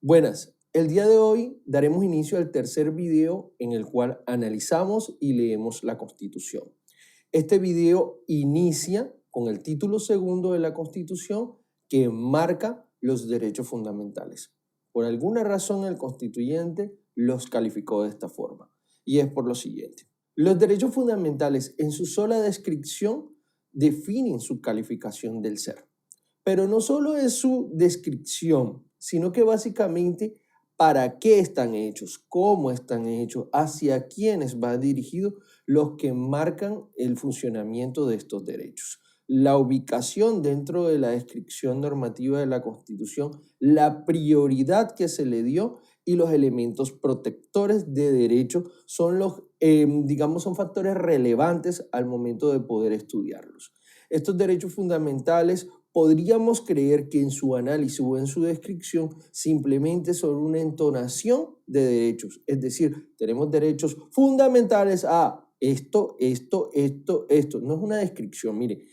Buenas, el día de hoy daremos inicio al tercer video en el cual analizamos y leemos la Constitución. Este video inicia con el título segundo de la Constitución que marca los derechos fundamentales. Por alguna razón el constituyente los calificó de esta forma y es por lo siguiente. Los derechos fundamentales en su sola descripción definen su calificación del ser. Pero no solo es su descripción, sino que básicamente para qué están hechos, cómo están hechos, hacia quiénes va dirigido los que marcan el funcionamiento de estos derechos. La ubicación dentro de la descripción normativa de la Constitución, la prioridad que se le dio y los elementos protectores de derecho son son factores relevantes al momento de poder estudiarlos. Estos derechos fundamentales podríamos creer que en su análisis o en su descripción simplemente son una entonación de derechos. Es decir, tenemos derechos fundamentales a esto. No es una descripción, mire,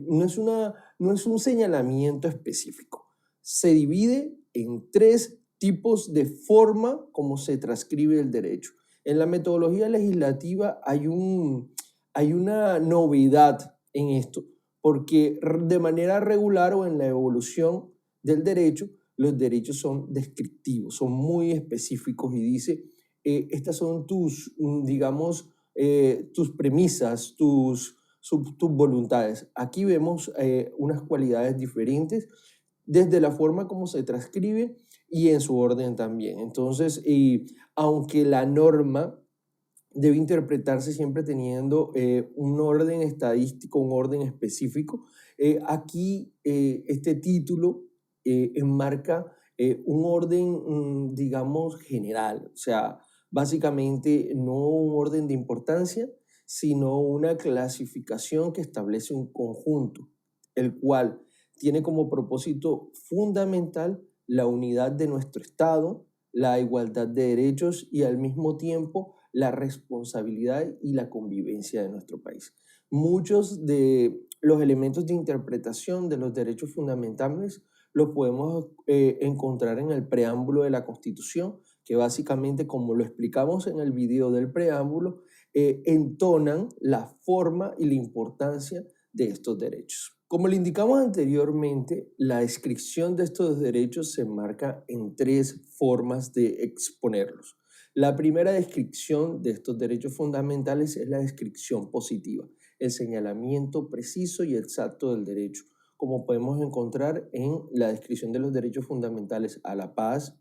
no es un señalamiento específico. Se divide en tres tipos de forma como se transcribe el derecho. En la metodología legislativa hay una novedad en esto, porque de manera regular o en la evolución del derecho, los derechos son descriptivos, son muy específicos y dice, estas son tus premisas, tus voluntades. Aquí vemos unas cualidades diferentes desde la forma como se transcribe y en su orden también. Entonces, aunque la norma debe interpretarse siempre teniendo un orden estadístico, un orden específico. Aquí este título enmarca un orden, digamos, general, o sea, básicamente no un orden de importancia, sino una clasificación que establece un conjunto, el cual tiene como propósito fundamental la unidad de nuestro Estado, la igualdad de derechos y al mismo tiempo la responsabilidad y la convivencia de nuestro país. Muchos de los elementos de interpretación de los derechos fundamentales los podemos encontrar en el preámbulo de la Constitución, que básicamente, como lo explicamos en el video del preámbulo, entonan la forma y la importancia de estos derechos. Como le indicamos anteriormente, la descripción de estos derechos se enmarca en tres formas de exponerlos. La primera descripción de estos derechos fundamentales es la descripción positiva, el señalamiento preciso y exacto del derecho, como podemos encontrar en la descripción de los derechos fundamentales a la paz,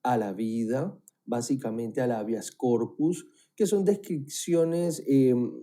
a la vida, básicamente al habeas corpus, que son descripciones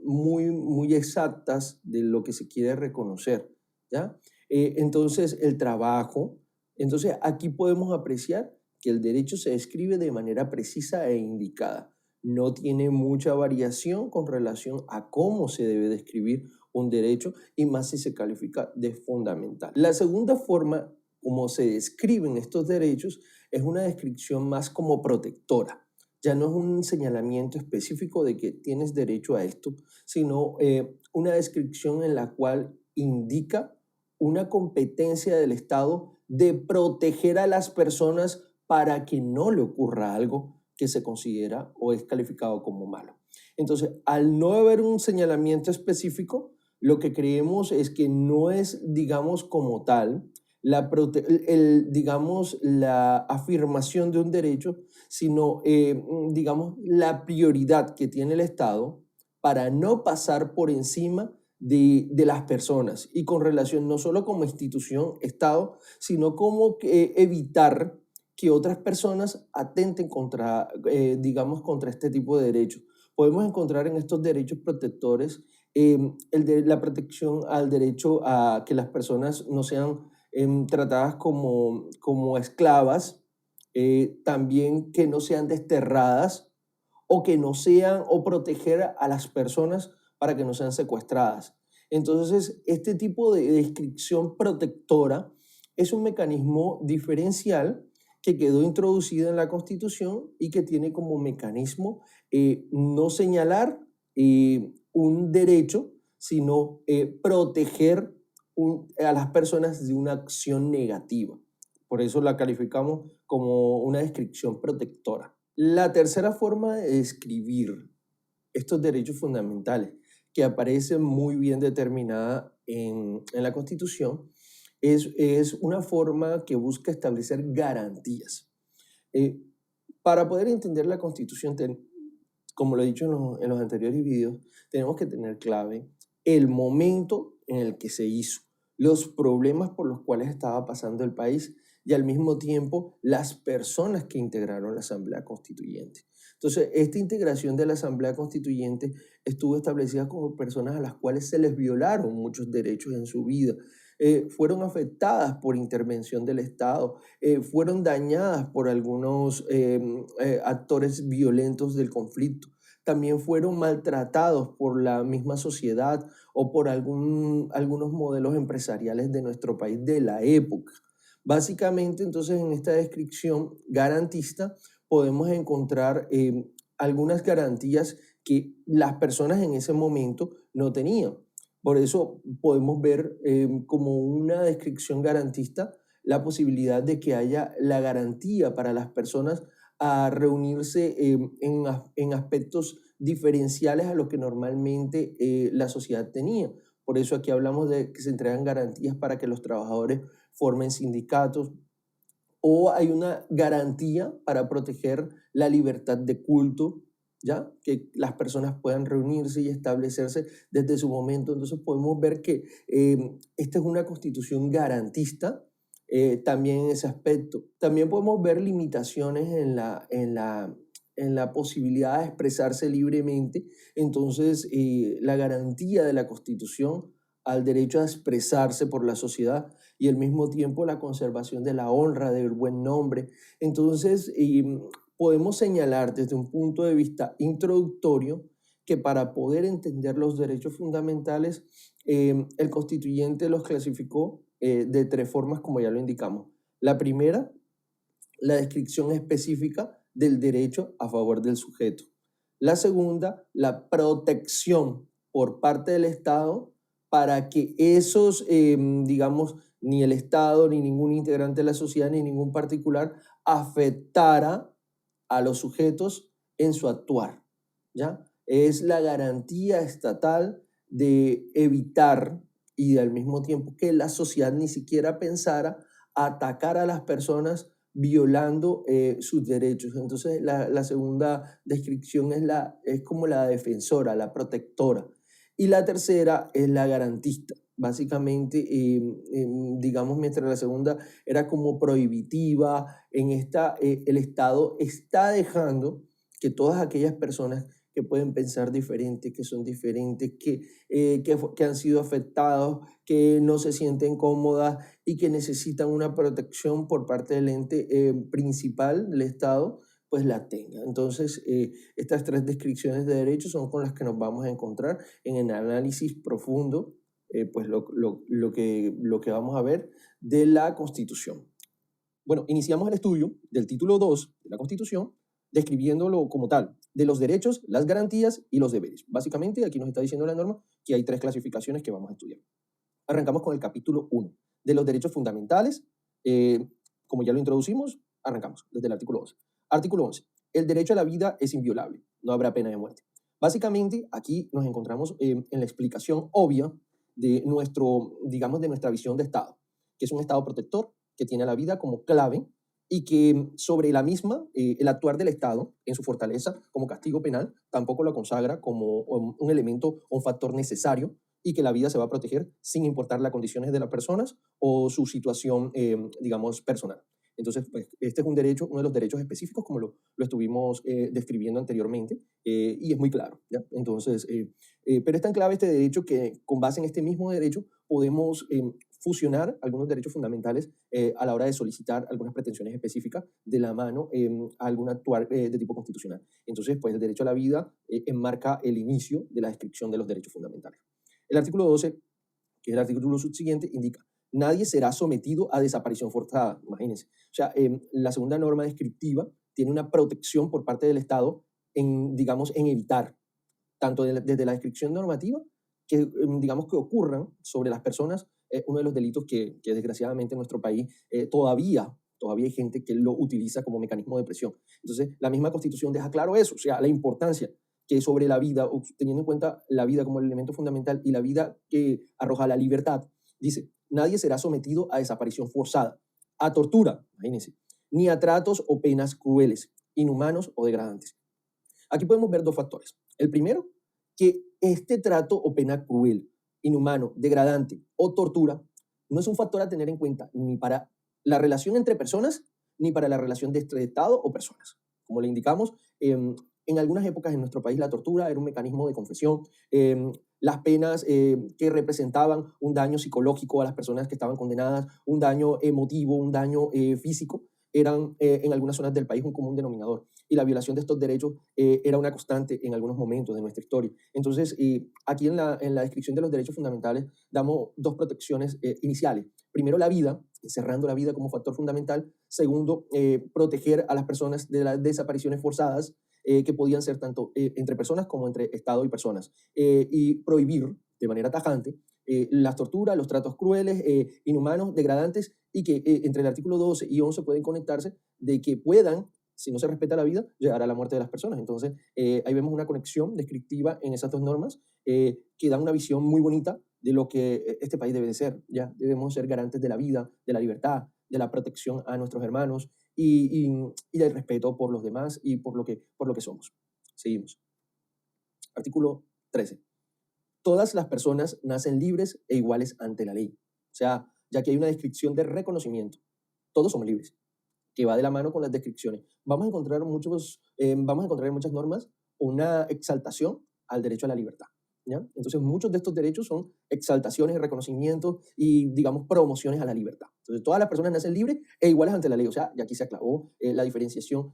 muy exactas de lo que se quiere reconocer, ¿ya? Entonces, el trabajo. Entonces, aquí podemos apreciar que el derecho se describe de manera precisa e indicada. No tiene mucha variación con relación a cómo se debe describir un derecho y más si se califica de fundamental. La segunda forma como se describen estos derechos es una descripción más como protectora. Ya no es un señalamiento específico de que tienes derecho a esto, sino una descripción en la cual indica una competencia del Estado de proteger a las personas para que no le ocurra algo que se considera o es calificado como malo. Entonces, al no haber un señalamiento específico, lo que creemos es que no es, digamos, como tal, la afirmación de un derecho, sino, la prioridad que tiene el Estado para no pasar por encima de las personas y con relación no solo como institución, Estado, sino como evitar que otras personas atenten contra este tipo de derechos. Podemos encontrar en estos derechos protectores la protección al derecho a que las personas no sean tratadas como esclavas, también que no sean desterradas o que no sean, o proteger a las personas para que no sean secuestradas. Entonces, este tipo de descripción protectora es un mecanismo diferencial que quedó introducido en la Constitución y que tiene como mecanismo no señalar un derecho, sino proteger a las personas de una acción negativa. Por eso la calificamos como una descripción protectora. La tercera forma de describir estos derechos fundamentales, que aparece muy bien determinada en la Constitución, es una forma que busca establecer garantías. Eh, para poder entender la Constitución, como lo he dicho en los anteriores videos, tenemos que tener clave el momento en el que se hizo, los problemas por los cuales estaba pasando el país y al mismo tiempo las personas que integraron la Asamblea Constituyente. Entonces, esta integración de la Asamblea Constituyente estuvo establecida como personas a las cuales se les violaron muchos derechos en su vida, fueron afectadas por intervención del Estado, fueron dañadas por algunos actores violentos del conflicto, también fueron maltratados por la misma sociedad o por algunos modelos empresariales de nuestro país de la época. Básicamente, entonces, en esta descripción garantista podemos encontrar algunas garantías que las personas en ese momento no tenían. Por eso podemos ver como una descripción garantista la posibilidad de que haya la garantía para las personas a reunirse en aspectos diferenciales a lo que normalmente la sociedad tenía. Por eso aquí hablamos de que se entregan garantías para que los trabajadores formen sindicatos, o hay una garantía para proteger la libertad de culto, ¿ya? Que las personas puedan reunirse y establecerse desde su momento. Entonces podemos ver que esta es una constitución garantista también en ese aspecto. También podemos ver limitaciones en la posibilidad de expresarse libremente. Entonces, la garantía de la Constitución al derecho a expresarse por la sociedad y al mismo tiempo la conservación de la honra, del buen nombre. Entonces, podemos señalar desde un punto de vista introductorio que para poder entender los derechos fundamentales, el constituyente los clasificó de tres formas, como ya lo indicamos. La primera, la descripción específica del derecho a favor del sujeto. La segunda, la protección por parte del Estado para que esos, digamos, ni el Estado, ni ningún integrante de la sociedad, ni ningún particular afectara a los sujetos en su actuar, ¿ya? Es la garantía estatal de evitar y al mismo tiempo que la sociedad ni siquiera pensara atacar a las personas violando sus derechos. Entonces, la segunda descripción es como la defensora, la protectora. Y la tercera es la garantista. Básicamente, digamos, mientras la segunda era como prohibitiva, en esta el Estado está dejando que todas aquellas personas que pueden pensar diferente, que son diferentes, que han sido afectados, que no se sienten cómodas y que necesitan una protección por parte del ente principal del Estado, pues la tengan. Entonces, estas tres descripciones de derechos son con las que nos vamos a encontrar en el análisis profundo, pues lo que vamos a ver de la Constitución. Bueno, iniciamos el estudio del título 2 de la Constitución, describiéndolo como tal, de los derechos, las garantías y los deberes. Básicamente, aquí nos está diciendo la norma que hay tres clasificaciones que vamos a estudiar. Arrancamos con el capítulo 1, de los derechos fundamentales. Como ya lo introducimos, arrancamos desde el artículo 11. Artículo 11. El derecho a la vida es inviolable, no habrá pena de muerte. Básicamente, aquí nos encontramos en la explicación obvia de digamos, de nuestra visión de Estado, que es un Estado protector, que tiene a la vida como clave y que sobre la misma, el actuar del Estado en su fortaleza como castigo penal tampoco lo consagra como un elemento o un factor necesario y que la vida se va a proteger sin importar las condiciones de las personas o su situación, digamos, personal. Entonces, pues, este es un derecho, uno de los derechos específicos, como lo estuvimos describiendo anteriormente, y es muy claro, ¿ya? Entonces, pero es tan clave este derecho que con base en este mismo derecho podemos fusionar algunos derechos fundamentales a la hora de solicitar algunas pretensiones específicas de la mano a algún actuar de tipo constitucional. Entonces, pues el derecho a la vida enmarca el inicio de la descripción de los derechos fundamentales. El artículo 12, que es el artículo subsiguiente, indica: nadie será sometido a desaparición forzada. Imagínense. O sea, la segunda norma descriptiva tiene una protección por parte del Estado en, digamos, en evitar, tanto desde la descripción normativa, que digamos que ocurran sobre las personas uno de los delitos que desgraciadamente en nuestro país todavía todavía hay gente que lo utiliza como mecanismo de presión. Entonces, la misma Constitución deja claro eso, o sea, la importancia que sobre la vida, teniendo en cuenta la vida como el elemento fundamental y la vida que arroja la libertad, dice, nadie será sometido a desaparición forzada, a tortura, imagínense, ni a tratos o penas crueles, inhumanos o degradantes. Aquí podemos ver dos factores. El primero, que este trato o pena cruel, inhumano, degradante o tortura no es un factor a tener en cuenta ni para la relación entre personas ni para la relación de este Estado o personas. Como le indicamos, en algunas épocas en nuestro país la tortura era un mecanismo de confesión. Las penas que representaban un daño psicológico a las personas que estaban condenadas, un daño emotivo, un daño físico, eran en algunas zonas del país un común denominador y la violación de estos derechos era una constante en algunos momentos de nuestra historia. Entonces, aquí en la descripción de los derechos fundamentales damos dos protecciones iniciales. Primero, la vida, encerrando la vida como factor fundamental. Segundo, proteger a las personas de las desapariciones forzadas, que podían ser tanto entre personas como entre Estado y personas. Y prohibir de manera tajante las torturas, los tratos crueles, inhumanos, degradantes, y que entre el artículo 12 y 11 pueden conectarse de que puedan, si no se respeta la vida, llegar a la muerte de las personas. Entonces, ahí vemos una conexión descriptiva en esas dos normas que dan una visión muy bonita de lo que este país debe de ser. ¿Ya? Debemos ser garantes de la vida, de la libertad, de la protección a nuestros hermanos y del respeto por los demás y por lo que somos. Seguimos. Artículo 13. Todas las personas nacen libres e iguales ante la ley. O sea, ya que hay una descripción de reconocimiento. Todos somos libres, que va de la mano con las descripciones. Vamos a encontrar en muchas normas una exaltación al derecho a la libertad. ¿Ya? Entonces, muchos de estos derechos son exaltaciones, reconocimientos y, digamos, promociones a la libertad. Entonces, todas las personas nacen libres e iguales ante la ley. O sea, ya aquí se aclavó la diferenciación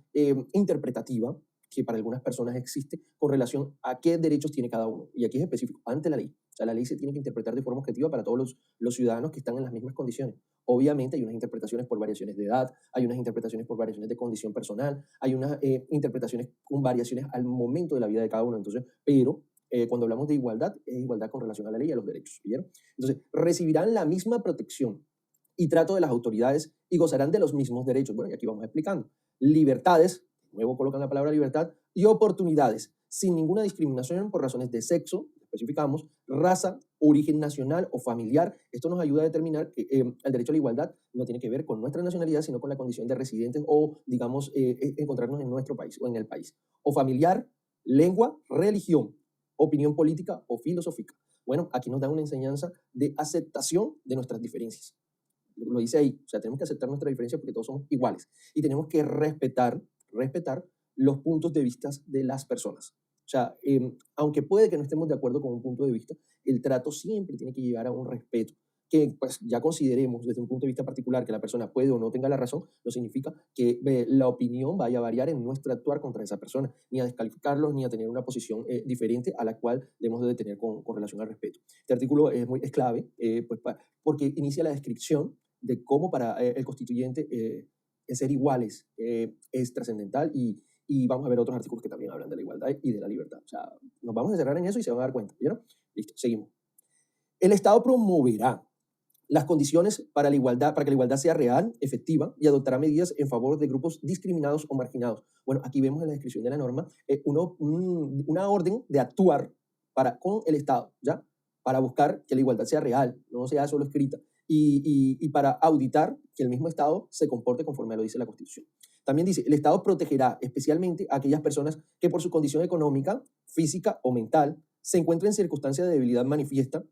interpretativa que para algunas personas existe con relación a qué derechos tiene cada uno. Y aquí es específico, ante la ley. O sea, la ley se tiene que interpretar de forma objetiva para todos los ciudadanos que están en las mismas condiciones. Obviamente hay unas interpretaciones por variaciones de edad, hay unas interpretaciones por variaciones de condición personal, hay unas interpretaciones con variaciones al momento de la vida de cada uno. Entonces, pero cuando hablamos de igualdad, es igualdad con relación a la ley y a los derechos. ¿Vieron? Entonces, recibirán la misma protección y trato de las autoridades y gozarán de los mismos derechos. Bueno, y aquí vamos explicando. Libertades, de nuevo colocan la palabra libertad, y oportunidades, sin ninguna discriminación por razones de sexo, especificamos, raza, origen nacional o familiar. Esto nos ayuda a determinar que el derecho a la igualdad no tiene que ver con nuestra nacionalidad, sino con la condición de residentes o, digamos, encontrarnos en nuestro país o en el país. O familiar, lengua, religión, opinión política o filosófica. Bueno, aquí nos da una enseñanza de aceptación de nuestras diferencias. Lo dice ahí, o sea, tenemos que aceptar nuestras diferencias porque todos somos iguales y tenemos que respetar los puntos de vista de las personas. O sea, aunque puede que no estemos de acuerdo con un punto de vista, el trato siempre tiene que llegar a un respeto, que pues ya consideremos desde un punto de vista particular que la persona puede o no tenga la razón, no significa que la opinión vaya a variar en nuestro actuar contra esa persona, ni a descalificarlos, ni a tener una posición diferente a la cual debemos de tener con relación al respeto. Este artículo es clave pues, porque inicia la descripción de cómo para el constituyente el ser iguales es trascendental y vamos a ver otros artículos que también hablan de la igualdad y de la libertad. O sea, nos vamos a encerrar en eso y se van a dar cuenta. ¿Vieron? Listo, seguimos. El Estado promoverá las condiciones para la igualdad, para que la igualdad sea real, efectiva, y adoptará medidas en favor de grupos discriminados o marginados. Bueno, aquí vemos en la descripción de la norma una orden de actuar con el Estado, ¿ya? Para buscar que la igualdad sea real, no sea solo escrita, y para auditar que el mismo Estado se comporte conforme lo dice la Constitución. También dice, el Estado protegerá especialmente a aquellas personas que por su condición económica, física o mental se encuentren en circunstancias de debilidad manifiesta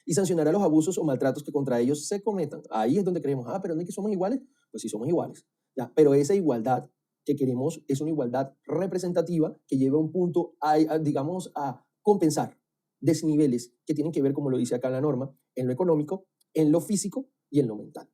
y sancionará los abusos o maltratos que contra ellos se cometan. Ahí es donde creemos, pero no es que somos iguales. Pues sí, somos iguales. ¿Ya? Pero esa igualdad que queremos es una igualdad representativa que lleva a un punto, digamos, a compensar desniveles que tienen que ver, como lo dice acá la norma, en lo económico, en lo físico y en lo mental.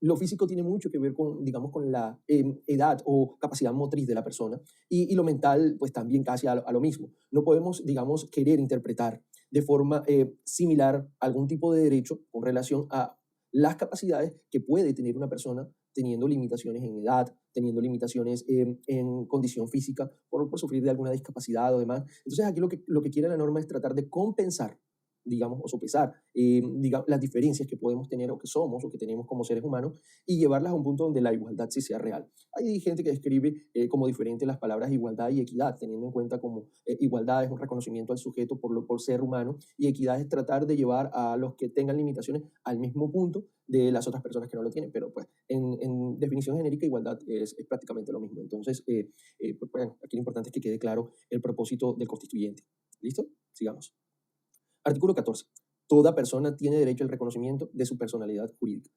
Lo físico tiene mucho que ver con, digamos, con la edad o capacidad motriz de la persona y lo mental, pues también casi a lo mismo. No podemos, digamos, querer interpretar de forma similar algún tipo de derecho con relación a las capacidades que puede tener una persona teniendo limitaciones en edad, teniendo limitaciones en condición física, por sufrir de alguna discapacidad o demás. Entonces aquí lo que quiere la norma es tratar de compensar digamos, o sopesar las diferencias que podemos tener o que somos o que tenemos como seres humanos y llevarlas a un punto donde la igualdad sí sea real. Hay gente que describe como diferente las palabras igualdad y equidad, teniendo en cuenta como igualdad es un reconocimiento al sujeto por ser humano y equidad es tratar de llevar a los que tengan limitaciones al mismo punto de las otras personas que no lo tienen, pero pues en definición genérica igualdad es prácticamente lo mismo. Entonces, pues, bueno, aquí lo importante es que quede claro el propósito del constituyente. ¿Listo? Sigamos. Artículo 14. Toda persona tiene derecho al reconocimiento de su personalidad jurídica.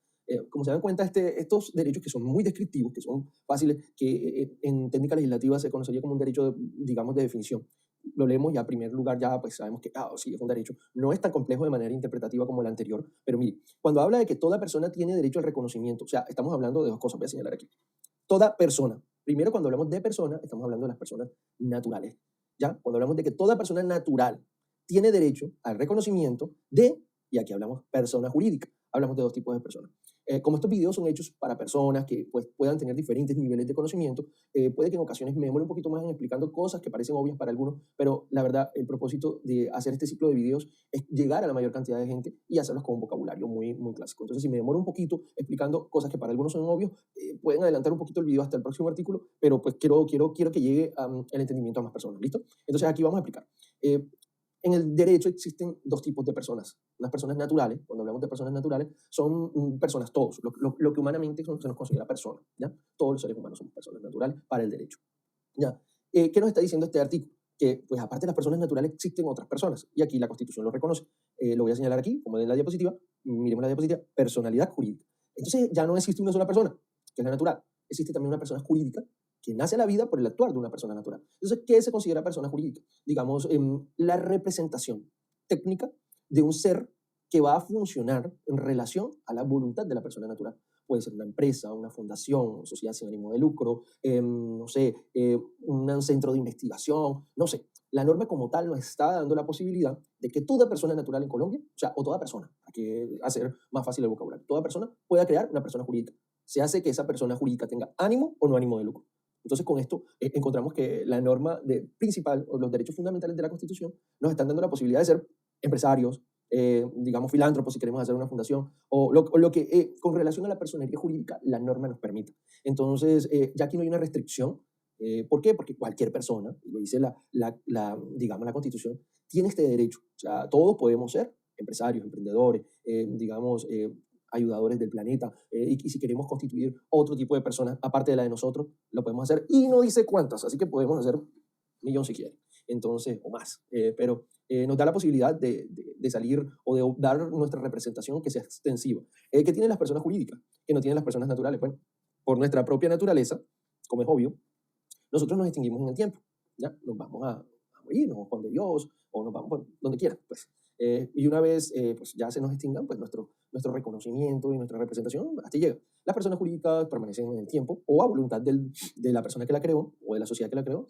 Como se dan cuenta, estos derechos que son muy descriptivos, que son fáciles, que en técnica legislativa se conocería como un derecho, digamos, de definición. Lo leemos ya, en primer lugar, ya pues sabemos que, sí, es un derecho. No es tan complejo de manera interpretativa como el anterior, pero mire, cuando habla de que toda persona tiene derecho al reconocimiento, o sea, estamos hablando de dos cosas, voy a señalar aquí. Toda persona. Primero, cuando hablamos de persona, estamos hablando de las personas naturales. ¿Ya? Cuando hablamos de que toda persona natural tiene derecho al reconocimiento de, y aquí hablamos persona jurídica, hablamos de dos tipos de personas. Como estos videos son hechos para personas que pues, puedan tener diferentes niveles de conocimiento, puede que en ocasiones me demore un poquito más en explicando cosas que parecen obvias para algunos, pero la verdad, el propósito de hacer este ciclo de videos es llegar a la mayor cantidad de gente y hacerlos con un vocabulario muy, muy clásico. Entonces, si me demoro un poquito explicando cosas que para algunos son obvios, pueden adelantar un poquito el video hasta el próximo artículo, pero pues quiero que llegue el entendimiento a más personas. ¿Listo? Entonces, aquí vamos a explicar. En el derecho existen dos tipos de personas. Las personas naturales, cuando hablamos de personas naturales, son personas todos, lo que humanamente se nos considera persona. ¿Ya? Todos los seres humanos somos personas naturales para el derecho. ¿Ya? ¿Qué nos está diciendo este artículo? Que, pues, aparte de las personas naturales, existen otras personas. Y aquí la Constitución lo reconoce. Lo voy a señalar aquí, como en la diapositiva. Miremos la diapositiva. Personalidad jurídica. Entonces, ya no existe una sola persona, que es la natural. Existe también una persona jurídica que nace a la vida por el actuar de una persona natural. Entonces, ¿qué se considera persona jurídica? Digamos, la representación técnica de un ser que va a funcionar en relación a la voluntad de la persona natural. Puede ser una empresa, una fundación, sociedad sin ánimo de lucro, no sé, un centro de investigación, no sé. La norma como tal nos está dando la posibilidad de que toda persona natural en Colombia, o sea, o toda persona, hay que hacer más fácil el vocabulario, toda persona pueda crear una persona jurídica. Se hace que esa persona jurídica tenga ánimo o no ánimo de lucro. Entonces, con esto encontramos que la norma principal o los derechos fundamentales de la Constitución nos están dando la posibilidad de ser empresarios, digamos, filántropos, si queremos hacer una fundación, o lo que con relación a la personería jurídica la norma nos permite. Entonces, ya aquí no hay una restricción. ¿Por qué? Porque cualquier persona, lo dice digamos, la Constitución, tiene este derecho. O sea, todos podemos ser empresarios, emprendedores, digamos, ayudadores del planeta, y si queremos constituir otro tipo de personas aparte de la de nosotros, lo podemos hacer, y no dice cuántas, así que podemos hacer 1.000.000 si quieren, entonces, o más, pero nos da la posibilidad de salir o de dar nuestra representación que sea extensiva. ¿Qué tienen las personas jurídicas? Que no tienen las personas naturales. Bueno, por nuestra propia naturaleza, como es obvio, nosotros nos extinguimos en el tiempo, ¿ya? Nos vamos a morir, nos vamos con Dios, o nos vamos, bueno, donde quiera, pues. Y una vez pues ya se nos extingan, pues nuestro reconocimiento y nuestra representación hasta llega. Las personas jurídicas permanecen en el tiempo o a voluntad de la persona que la creó o de la sociedad que la creó,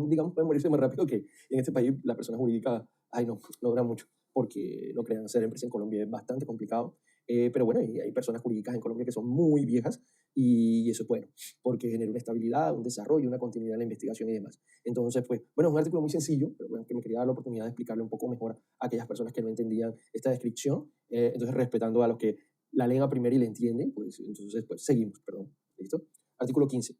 digamos, pueden morirse más rápido que en este país la persona jurídica, ay no dura mucho, porque no crean, hacer empresa en Colombia es bastante complicado. Pero bueno, hay personas jurídicas en Colombia que son muy viejas y eso es bueno, porque genera una estabilidad, un desarrollo, una continuidad en la investigación y demás. Entonces, pues, bueno, es un artículo muy sencillo, pero bueno, que me quería dar la oportunidad de explicarle un poco mejor a aquellas personas que no entendían esta descripción. Entonces, respetando a los que la leen a primera y la entienden, pues, entonces, pues, seguimos, perdón. ¿Listo? Artículo 15.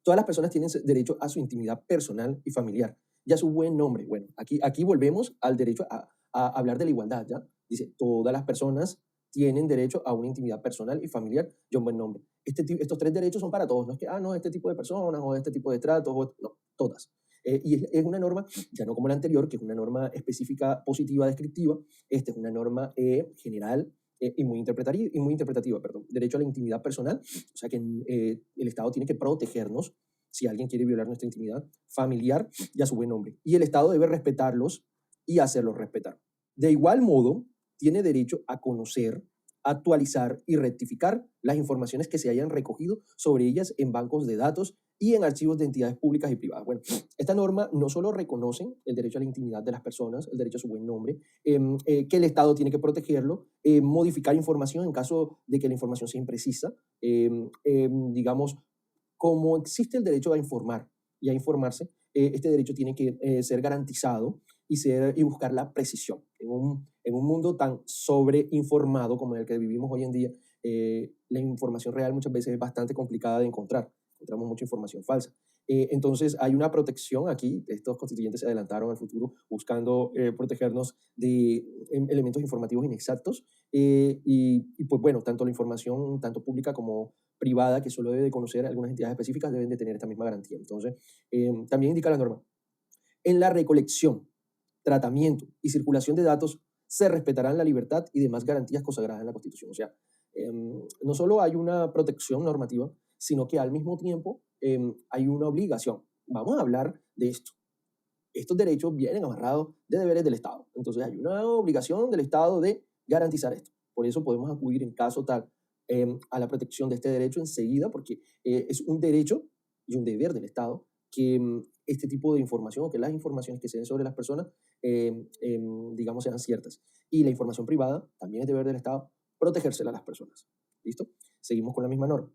Todas las personas tienen derecho a su intimidad personal y familiar y a su buen nombre. Bueno, aquí volvemos al derecho a hablar de la igualdad, ¿ya? Dice, todas las personas tienen derecho a una intimidad personal y familiar y a un buen nombre. Estos tres derechos son para todos, no es que, no, este tipo de personas o este tipo de tratos, no, todas. Y es una norma, ya no como la anterior, que es una norma específica, positiva, descriptiva. Esta es una norma general y muy interpretativa, perdón. Derecho a la intimidad personal, o sea que el Estado tiene que protegernos si alguien quiere violar nuestra intimidad familiar y a su buen nombre. Y el Estado debe respetarlos y hacerlos respetar. De igual modo, tiene derecho a conocer, actualizar y rectificar las informaciones que se hayan recogido sobre ellas en bancos de datos y en archivos de entidades públicas y privadas. Bueno, esta norma no solo reconoce el derecho a la intimidad de las personas, el derecho a su buen nombre, que el Estado tiene que protegerlo, modificar información en caso de que la información sea imprecisa, digamos, como existe el derecho a informar y a informarse, este derecho tiene que ser garantizado y buscar la precisión. En un mundo tan sobreinformado como el que vivimos hoy en día, la información real muchas veces es bastante complicada de encontrar. Encontramos mucha información falsa. Entonces hay una protección aquí. Estos constituyentes se adelantaron al futuro buscando protegernos de elementos informativos inexactos. Pues bueno, tanto la información, tanto pública como privada, que solo debe de conocer algunas entidades específicas, deben de tener esta misma garantía. Entonces, también indica la norma. En la recolección, tratamiento y circulación de datos se respetarán la libertad y demás garantías consagradas en la Constitución. O sea, no solo hay una protección normativa, sino que al mismo tiempo hay una obligación. Vamos a hablar de esto. Estos derechos vienen amarrados de deberes del Estado. Entonces hay una obligación del Estado de garantizar esto. Por eso podemos acudir en caso tal a la protección de este derecho enseguida, porque es un derecho y un deber del Estado que este tipo de información, o que las informaciones que se den sobre las personas, digamos, sean ciertas. Y la información privada también es deber del Estado protegérsela a las personas. ¿Listo? Seguimos con la misma norma.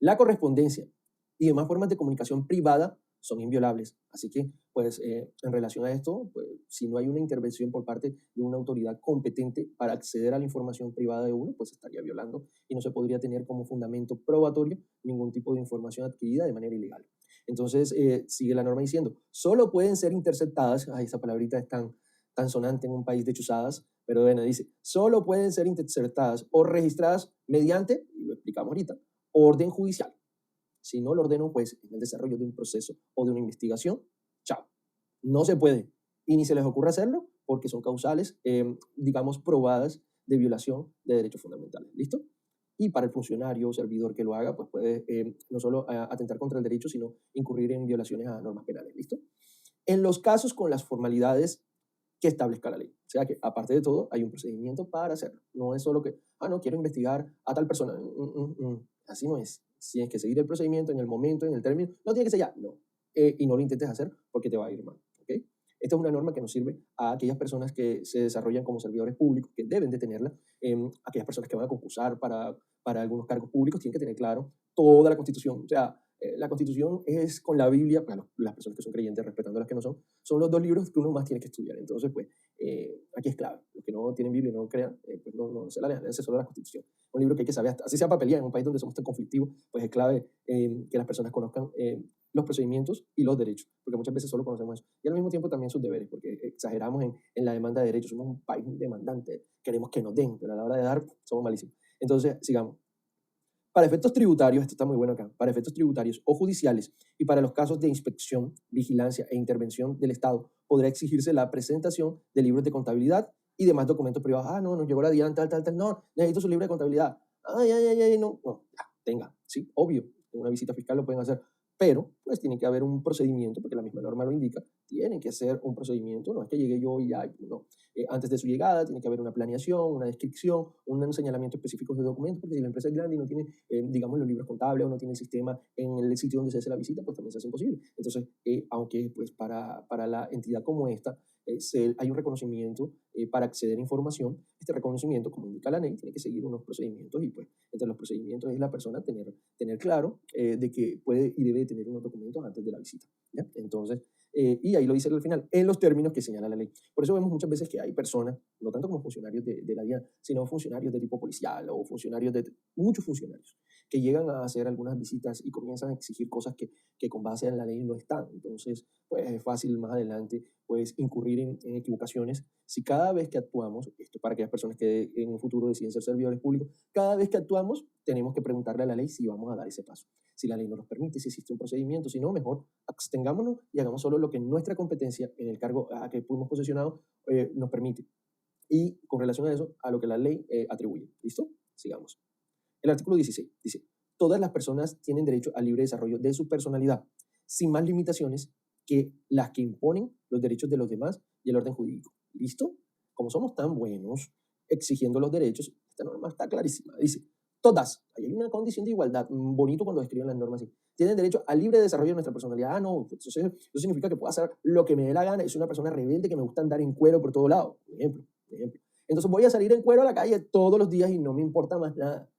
La correspondencia y demás formas de comunicación privada son inviolables. Así que, pues, en relación a esto, pues, si no hay una intervención por parte de una autoridad competente para acceder a la información privada de uno, pues estaría violando y no se podría tener como fundamento probatorio ningún tipo de información adquirida de manera ilegal. Entonces, sigue la norma diciendo, solo pueden ser interceptadas, esa palabrita es tan sonante en un país de chuzadas, pero bueno, dice, solo pueden ser interceptadas o registradas mediante, y lo explicamos ahorita, orden judicial. Si no lo ordena un juez en el desarrollo de un proceso o de una investigación, chao. No se puede. Y ni se les ocurre hacerlo porque son causales, digamos, probadas de violación de derechos fundamentales. ¿Listo? Y para el funcionario o servidor que lo haga, pues puede no solo atentar contra el derecho, sino incurrir en violaciones a normas penales. ¿Listo? En los casos con las formalidades que establezca la ley. O sea que, aparte de todo, hay un procedimiento para hacerlo. No es solo que, no quiero investigar a tal persona. Así no es. Tienes que seguir el procedimiento en el momento, en el término. No tiene que ser ya, no. Y no lo intentes hacer porque te va a ir mal. ¿Okay? Esta es una norma que nos sirve a aquellas personas que se desarrollan como servidores públicos, que deben de tenerla. Aquellas personas que van a concursar para algunos cargos públicos tienen que tener claro toda la Constitución. O sea, la Constitución es con la Biblia, bueno, las personas que son creyentes, respetando las que no son los dos libros que uno más tiene que estudiar. Entonces, pues, aquí es clave. Los que no tienen Biblia y no crean, pues no se la lean, léanse solo la Constitución. Un libro que hay que saber, así sea para pelear en un país donde somos tan conflictivos, pues es clave que las personas conozcan los procedimientos y los derechos, porque muchas veces solo conocemos eso. Y al mismo tiempo también sus deberes, porque exageramos en la demanda de derechos. Somos un país muy demandante, queremos que nos den, pero a la hora de dar somos malísimos. Entonces, sigamos. Para efectos tributarios, esto está muy bueno acá, para efectos tributarios o judiciales y para los casos de inspección, vigilancia e intervención del Estado, podrá exigirse la presentación de libros de contabilidad y demás documentos privados. No, nos llegó la DIAN, tal, no, necesito su libro de contabilidad. No, ya, tenga, sí, obvio, en una visita fiscal lo pueden hacer, pero pues tiene que haber un procedimiento, porque la misma norma lo indica, tiene que ser un procedimiento, no es que llegue yo y ya, no. Antes de su llegada tiene que haber una planeación, una descripción, un señalamiento específico de documentos, porque si la empresa es grande y no tiene, digamos, los libros contables o no tiene el sistema en el sitio donde se hace la visita, pues también se hace imposible. Entonces, aunque pues para la entidad como esta hay un reconocimiento para acceder a información, este reconocimiento, como indica la ley, tiene que seguir unos procedimientos y pues entre los procedimientos es la persona tener claro de que puede y debe tener unos documentos antes de la visita. ¿Ya? Entonces, y ahí lo dice al final, en los términos que señala la ley. Por eso vemos muchas veces que hay personas, no tanto como funcionarios de la DIAN, sino funcionarios de tipo policial o muchos funcionarios, que llegan a hacer algunas visitas y comienzan a exigir cosas que con base en la ley no están. Entonces, pues es fácil más adelante pues incurrir en equivocaciones si cada vez que actuamos, esto para aquellas personas que en un futuro deciden ser servidores públicos, cada vez que actuamos tenemos que preguntarle a la ley si vamos a dar ese paso. Si la ley no nos permite, si existe un procedimiento, si no, mejor abstengámonos y hagamos solo lo que nuestra competencia en el cargo a que fuimos posesionados nos permite. Y con relación a eso, a lo que la ley atribuye. ¿Listo? Sigamos. El artículo 16 dice, todas las personas tienen derecho al libre desarrollo de su personalidad, sin más limitaciones que las que imponen los derechos de los demás y el orden jurídico. ¿Listo? Como somos tan buenos exigiendo los derechos, esta norma está clarísima. Dice, todas, ahí hay una condición de igualdad, bonito cuando describen las normas así, tienen derecho al libre desarrollo de nuestra personalidad. No, eso significa que puedo hacer lo que me dé la gana. Es una persona rebelde que me gusta andar en cuero por todo lado, por ejemplo. Entonces voy a salir en cuero a la calle todos los días y no me importa más nada.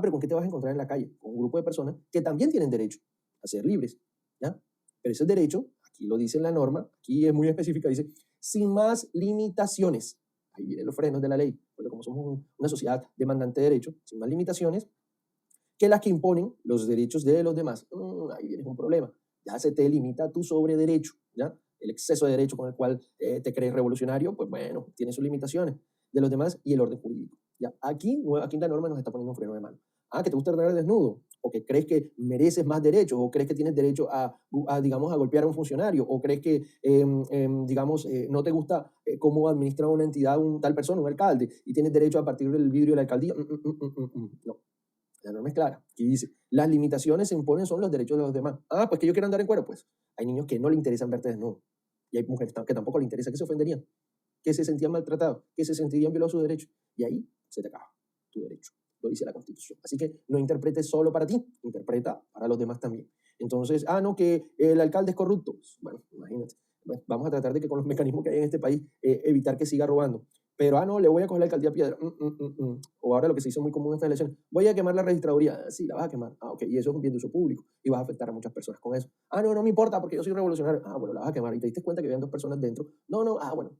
Pero ¿con qué te vas a encontrar en la calle? Con un grupo de personas que también tienen derecho a ser libres, ¿ya? Pero ese derecho, aquí lo dice en la norma, aquí es muy específica, dice, sin más limitaciones. Ahí vienen los frenos de la ley, porque como somos una sociedad demandante de derechos, sin más limitaciones que las que imponen los derechos de los demás. Ahí viene un problema. Ya se te limita tu sobrederecho, ¿ya? El exceso de derecho con el cual te crees revolucionario, pues bueno, tiene sus limitaciones de los demás y el orden jurídico. ¿Ya? Aquí la norma nos está poniendo un freno de mano. Que te gusta andar desnudo, o que crees que mereces más derechos, o crees que tienes derecho digamos, a golpear a un funcionario, o crees que, digamos, no te gusta cómo administra una entidad, un tal persona, un alcalde, y tienes derecho a partir del vidrio de la alcaldía. No. La norma es clara y dice, las limitaciones se imponen son los derechos de los demás. Pues que yo quiero andar en cuero, pues hay niños que no le interesan verte desnudo y hay mujeres que tampoco le interesa, que se ofenderían, que se sentían maltratados, que se sentirían violados sus derechos y ahí se te acaba tu derecho, lo dice la Constitución. Así que no interpretes solo para ti, interpreta para los demás también. Entonces, no, que el alcalde es corrupto. Bueno, imagínate. Bueno, vamos a tratar de que con los mecanismos que hay en este país evitar que siga robando. Pero, no, le voy a coger la alcaldía a piedra. O ahora lo que se hizo muy común en estas elecciones, voy a quemar la registraduría. Sí, la vas a quemar. Ok, y eso es un bien de uso público y vas a afectar a muchas personas con eso. No me importa porque yo soy revolucionario. Bueno, la vas a quemar y te diste cuenta que habían 2 personas dentro. No, bueno,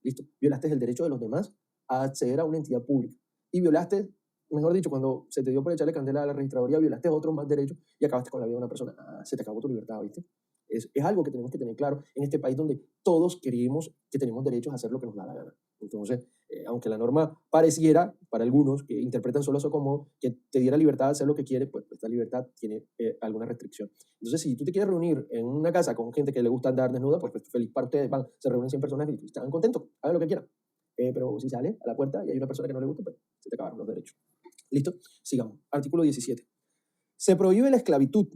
listo. Violaste el derecho de los demás a acceder a una entidad pública. Y violaste, mejor dicho, cuando se te dio por echarle candela a la registraduría, violaste otros más derechos y acabaste con la vida de una persona. Se te acabó tu libertad, ¿viste? Es algo que tenemos que tener claro en este país donde todos creemos que tenemos derechos a hacer lo que nos da la gana. Entonces, aunque la norma pareciera, para algunos que interpretan solo eso como que te diera libertad de hacer lo que quiere, pues esta libertad tiene alguna restricción. Entonces, si tú te quieres reunir en una casa con gente que le gusta andar desnuda, pues feliz para ustedes, se reúnen 100 personas y están contentos, hagan lo que quieran. Pero si sale a la puerta y hay una persona que no le gusta, pues se te acabaron los derechos. ¿Listo? Sigamos. Artículo 17. Se prohíbe la esclavitud,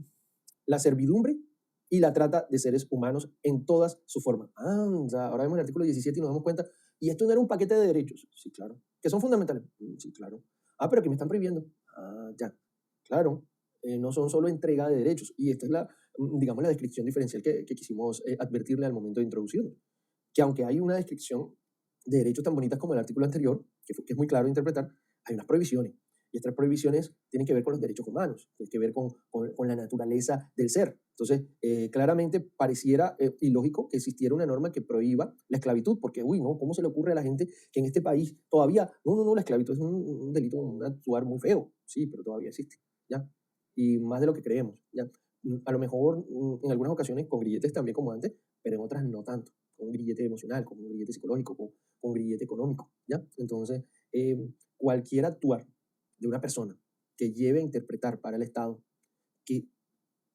la servidumbre y la trata de seres humanos en todas sus formas. Ahora vemos el artículo 17 y nos damos cuenta, y esto no era un paquete de derechos, sí, claro, que son fundamentales, sí, claro. Pero que me están prohibiendo, ya, claro, no son solo entrega de derechos, y esta es digamos, la descripción diferencial que quisimos advertirle al momento de introducirlo, que aunque hay una descripción de derechos tan bonitas como el artículo anterior, que es muy claro de interpretar, hay unas prohibiciones. Y estas prohibiciones tienen que ver con los derechos humanos, tienen que ver con la naturaleza del ser. Entonces, claramente pareciera ilógico que existiera una norma que prohíba la esclavitud, porque, no, ¿cómo se le ocurre a la gente que en este país todavía, no, la esclavitud es un delito, un actuar muy feo, sí, pero todavía existe, ¿ya? Y más de lo que creemos, ¿ya? A lo mejor en algunas ocasiones con grilletes también como antes, pero en otras no tanto, con un grillete emocional, con un grillete psicológico, con un grillete económico, ¿ya? Entonces, cualquier actuar de una persona que lleve a interpretar para el Estado que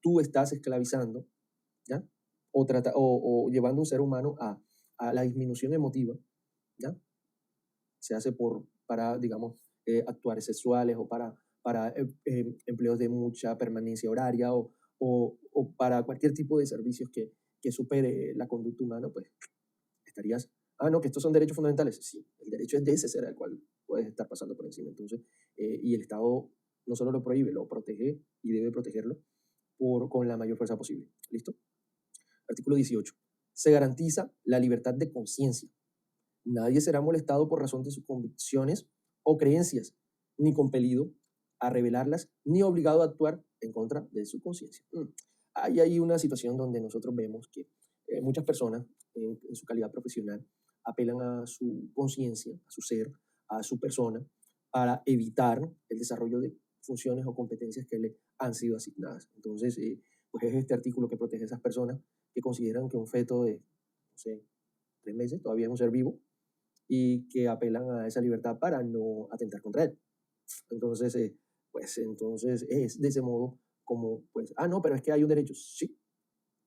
tú estás esclavizando, ¿ya? O llevando a un ser humano a la disminución emotiva, ¿ya? Se hace para, digamos, actuares sexuales o para empleos de mucha permanencia horaria o para cualquier tipo de servicios que supere la conducta humana, pues estarías, no, que estos son derechos fundamentales. Sí, el derecho es de ese ser al cual puedes estar pasando por encima. Entonces, y el Estado no solo lo prohíbe, lo protege y debe protegerlo con la mayor fuerza posible. ¿Listo? Artículo 18. Se garantiza la libertad de conciencia. Nadie será molestado por razón de sus convicciones o creencias, ni compelido a revelarlas, ni obligado a actuar en contra de su conciencia. Hay ahí una situación donde nosotros vemos que muchas personas, en su calidad profesional, apelan a su conciencia, a su ser, a su persona, para evitar el desarrollo de funciones o competencias que le han sido asignadas. Entonces, pues es este artículo que protege a esas personas que consideran que un feto de, no sé, 3 meses todavía es un ser vivo y que apelan a esa libertad para no atentar contra él. Entonces, entonces es de ese modo como, pues, no, pero es que hay un derecho, sí,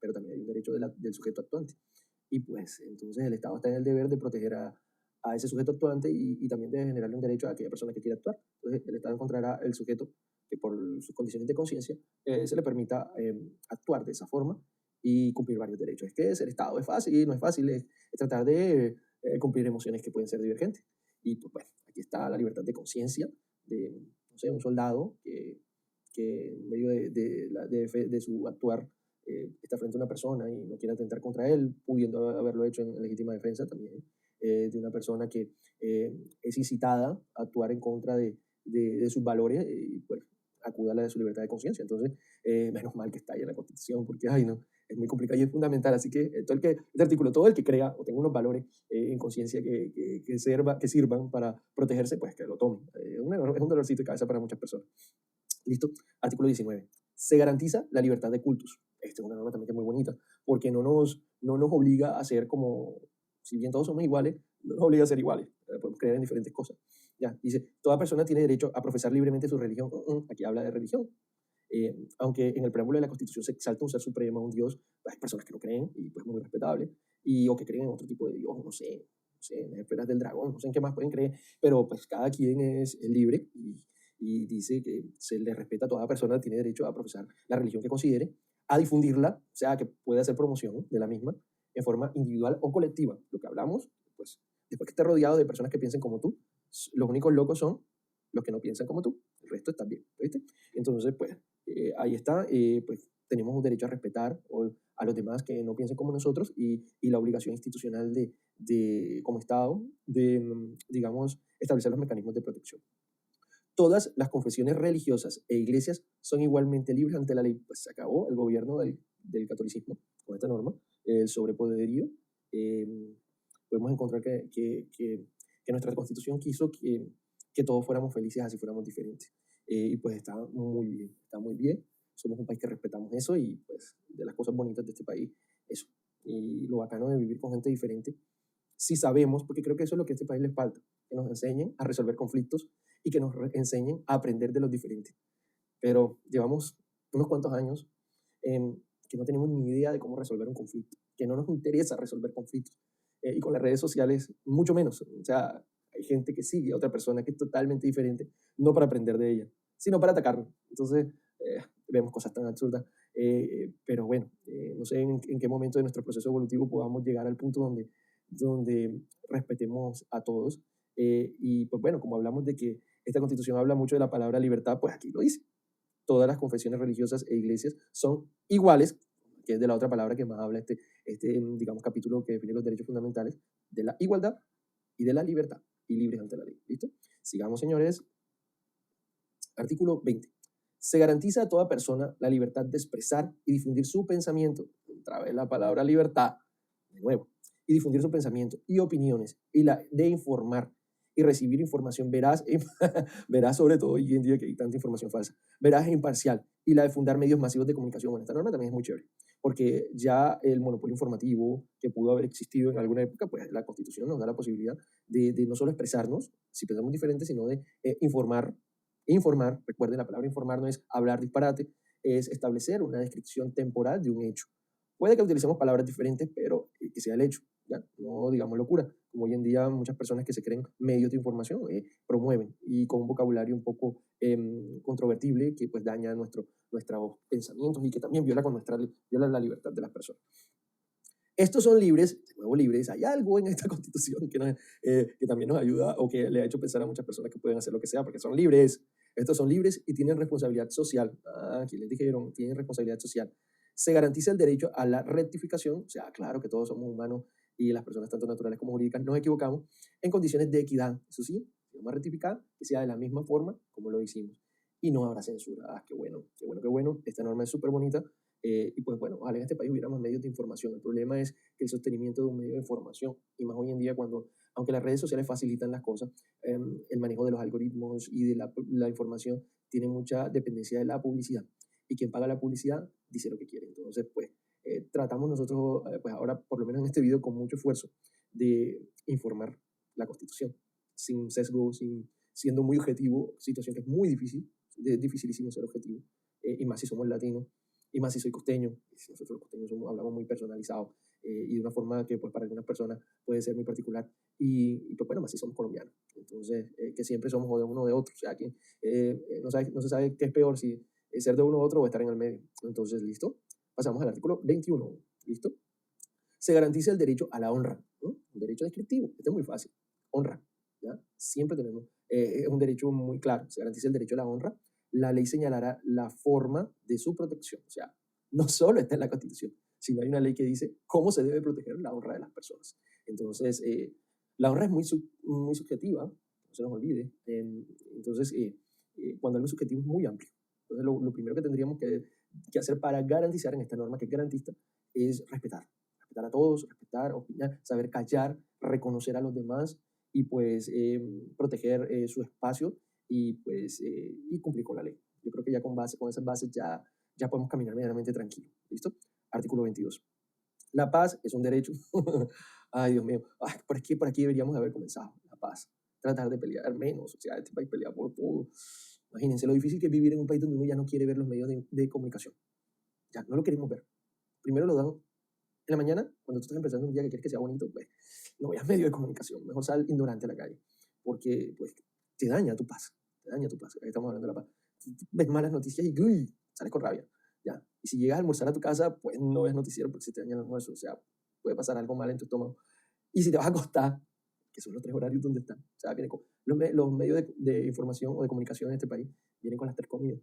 pero también hay un derecho del sujeto actuante. Y pues entonces el Estado está en el deber de proteger a ese sujeto actuante y también de generarle un derecho a aquella persona que quiera actuar. Entonces el Estado encontrará el sujeto que por sus condiciones de conciencia se le permita actuar de esa forma y cumplir varios derechos. Es que ser Estado es fácil, no es fácil, es tratar de cumplir emociones que pueden ser divergentes. Y pues bueno, aquí está la libertad de conciencia de, no sé, un soldado que en medio de su actuar está frente a una persona y no quiere atentar contra él, pudiendo haberlo hecho en legítima defensa también, de una persona que es incitada a actuar en contra de sus valores y pues acuda a la de su libertad de conciencia. Entonces, menos mal que está ahí en la Constitución, porque, no, es muy complicado y es fundamental. Así que este artículo, todo el que crea o tenga unos valores en conciencia que sirvan para protegerse, pues que lo tomen. Es un dolorcito de cabeza para muchas personas. ¿Listo? Artículo 19. Se garantiza la libertad de cultos. Esta es una norma también que es muy bonita, porque no nos obliga a ser como, si bien todos somos iguales, no nos obliga a ser iguales. Podemos creer en diferentes cosas. Ya, dice, toda persona tiene derecho a profesar libremente su religión. Aquí habla de religión. Aunque en el preámbulo de la Constitución se exalta un ser supremo, un Dios, pues hay personas que no creen, y pues muy respetable, o que creen en otro tipo de Dios, no sé, en las esferas del dragón, no sé en qué más pueden creer, pero pues cada quien es libre y dice que se le respeta a toda persona, tiene derecho a profesar la religión que considere, a difundirla, o sea, que puede hacer promoción de la misma en forma individual o colectiva. Lo que hablamos, pues, después que esté rodeado de personas que piensen como tú, los únicos locos son los que no piensan como tú, el resto está bien, ¿viste? Entonces, pues, ahí está, pues tenemos un derecho a respetar a los demás que no piensen como nosotros y la obligación institucional como Estado de, digamos, establecer los mecanismos de protección. Todas las confesiones religiosas e iglesias son igualmente libres ante la ley. Pues se acabó el gobierno del catolicismo con esta norma, el sobrepoderío. Eh, Podemos encontrar que nuestra constitución quiso que todos fuéramos felices así fuéramos diferentes. Y pues está muy bien, está muy bien. Somos un país que respetamos eso y pues de las cosas bonitas de este país, eso. Y lo bacano de vivir con gente diferente, si sabemos, porque creo que eso es lo que a este país les falta, que nos enseñen a resolver conflictos y que nos enseñen a aprender de los diferentes. Pero llevamos unos cuantos años que no tenemos ni idea de cómo resolver un conflicto, que no nos interesa resolver conflictos. Y con las redes sociales, mucho menos. O sea, hay gente que sigue a otra persona que es totalmente diferente, no para aprender de ella, sino para atacarlo. Entonces, vemos cosas tan absurdas. Pero bueno, no sé en qué momento de nuestro proceso evolutivo podamos llegar al punto donde respetemos a todos. Y pues bueno, como hablamos de que esta constitución habla mucho de la palabra libertad, pues aquí lo dice. Todas las confesiones religiosas e iglesias son iguales, que es de la otra palabra que más habla digamos, capítulo que define los derechos fundamentales, de la igualdad y de la libertad, y libres ante la ley. ¿Listo? Sigamos, señores. Artículo 20. Se garantiza a toda persona la libertad de expresar y difundir su pensamiento. Otra vez la palabra libertad, de nuevo. Y difundir su pensamiento y opiniones, y la de informar y recibir información veraz, veraz sobre todo hoy en día que hay tanta información falsa, veraz e imparcial, y la de fundar medios masivos de comunicación. Bueno, esta norma también es muy chévere, porque ya el monopolio informativo que pudo haber existido en alguna época, pues la Constitución nos da la posibilidad de no solo expresarnos, si pensamos diferente, sino de informar. Recuerden, la palabra informar no es hablar disparate, es establecer una descripción temporal de un hecho. Puede que utilicemos palabras diferentes, pero que sea el hecho, ¿ya? No digamos locura, como hoy en día muchas personas que se creen medios de información promueven, y con un vocabulario un poco controvertible que pues daña nuestros pensamientos y que también viola la libertad de las personas. Estos son libres, de nuevo libres. Hay algo en esta constitución que también nos ayuda o que le ha hecho pensar a muchas personas que pueden hacer lo que sea porque son libres. Estos son libres y tienen responsabilidad social. Aquí les dijeron, tienen responsabilidad social. Se garantiza el derecho a la rectificación, o sea, claro que todos somos humanos y las personas tanto naturales como jurídicas nos equivocamos, en condiciones de equidad. Eso sí, si vamos a rectificar, que sea de la misma forma como lo hicimos. Y no habrá censura. Qué bueno, qué bueno, qué bueno. Esta norma es súper bonita. Y pues bueno, ojalá en este país hubiera más medios de información. El problema es que el sostenimiento de un medio de información, y más hoy en día cuando, aunque las redes sociales facilitan las cosas, el manejo de los algoritmos y de la información tiene mucha dependencia de la publicidad. Y quien paga la publicidad dice lo que quiere. Entonces, pues tratamos nosotros, pues ahora, por lo menos en este video, con mucho esfuerzo, de informar la Constitución, sin sesgo, siendo muy objetivo, situación que es muy difícil, es dificilísimo ser objetivo, y más si somos latinos, y más si soy costeño. Nosotros los costeños hablamos muy personalizado y de una forma que pues para algunas personas puede ser muy particular. Y pues bueno, más si somos colombianos. Entonces, que siempre somos o de uno o de otro. O sea, que no se sabe qué es peor, si ser de uno u otro o estar en el medio. Entonces, ¿listo? Pasamos al artículo 21. ¿Listo? Se garantiza el derecho a la honra, ¿no? Un derecho descriptivo. Este es muy fácil. Honra. ¿Ya? Siempre tenemos. Es un derecho muy claro. Se garantiza el derecho a la honra. La ley señalará la forma de su protección. O sea, no solo está en la Constitución, sino hay una ley que dice cómo se debe proteger la honra de las personas. Entonces, la honra es muy subjetiva, no se nos olvide. Entonces, cuando algo es subjetivo es muy amplio. Entonces, lo primero que tendríamos que que hacer para garantizar en esta norma que es garantista es respetar. Respetar a todos, respetar, opinar, saber callar, reconocer a los demás y pues proteger su espacio y pues y cumplir con la ley. Yo creo que ya con esas bases ya podemos caminar medianamente tranquilo. ¿Listo? Artículo 22. La paz es un derecho. Ay, Dios mío. Ay, por aquí deberíamos de haber comenzado. La paz. Tratar de pelear menos. O sea, este país pelea por todo. Imagínense lo difícil que es vivir en un país donde uno ya no quiere ver los medios de comunicación. Ya, no lo queremos ver. Primero lo dan en la mañana, cuando tú estás empezando un día que quieres que sea bonito, pues no veas medios de comunicación. Mejor sal ignorante a la calle. Porque pues te daña tu paz. Te daña tu paz. Ahí estamos hablando de la paz. Tú ves malas noticias y uy, sales con rabia. Ya. Y si llegas a almorzar a tu casa, pues no ves noticiero porque se te daña el almuerzo. O sea, puede pasar algo mal en tu estómago. Y si te vas a acostar, que son los 3 horarios donde están. O sea, vienen con, los medios de información o de comunicación en este país vienen con las 3 comidas.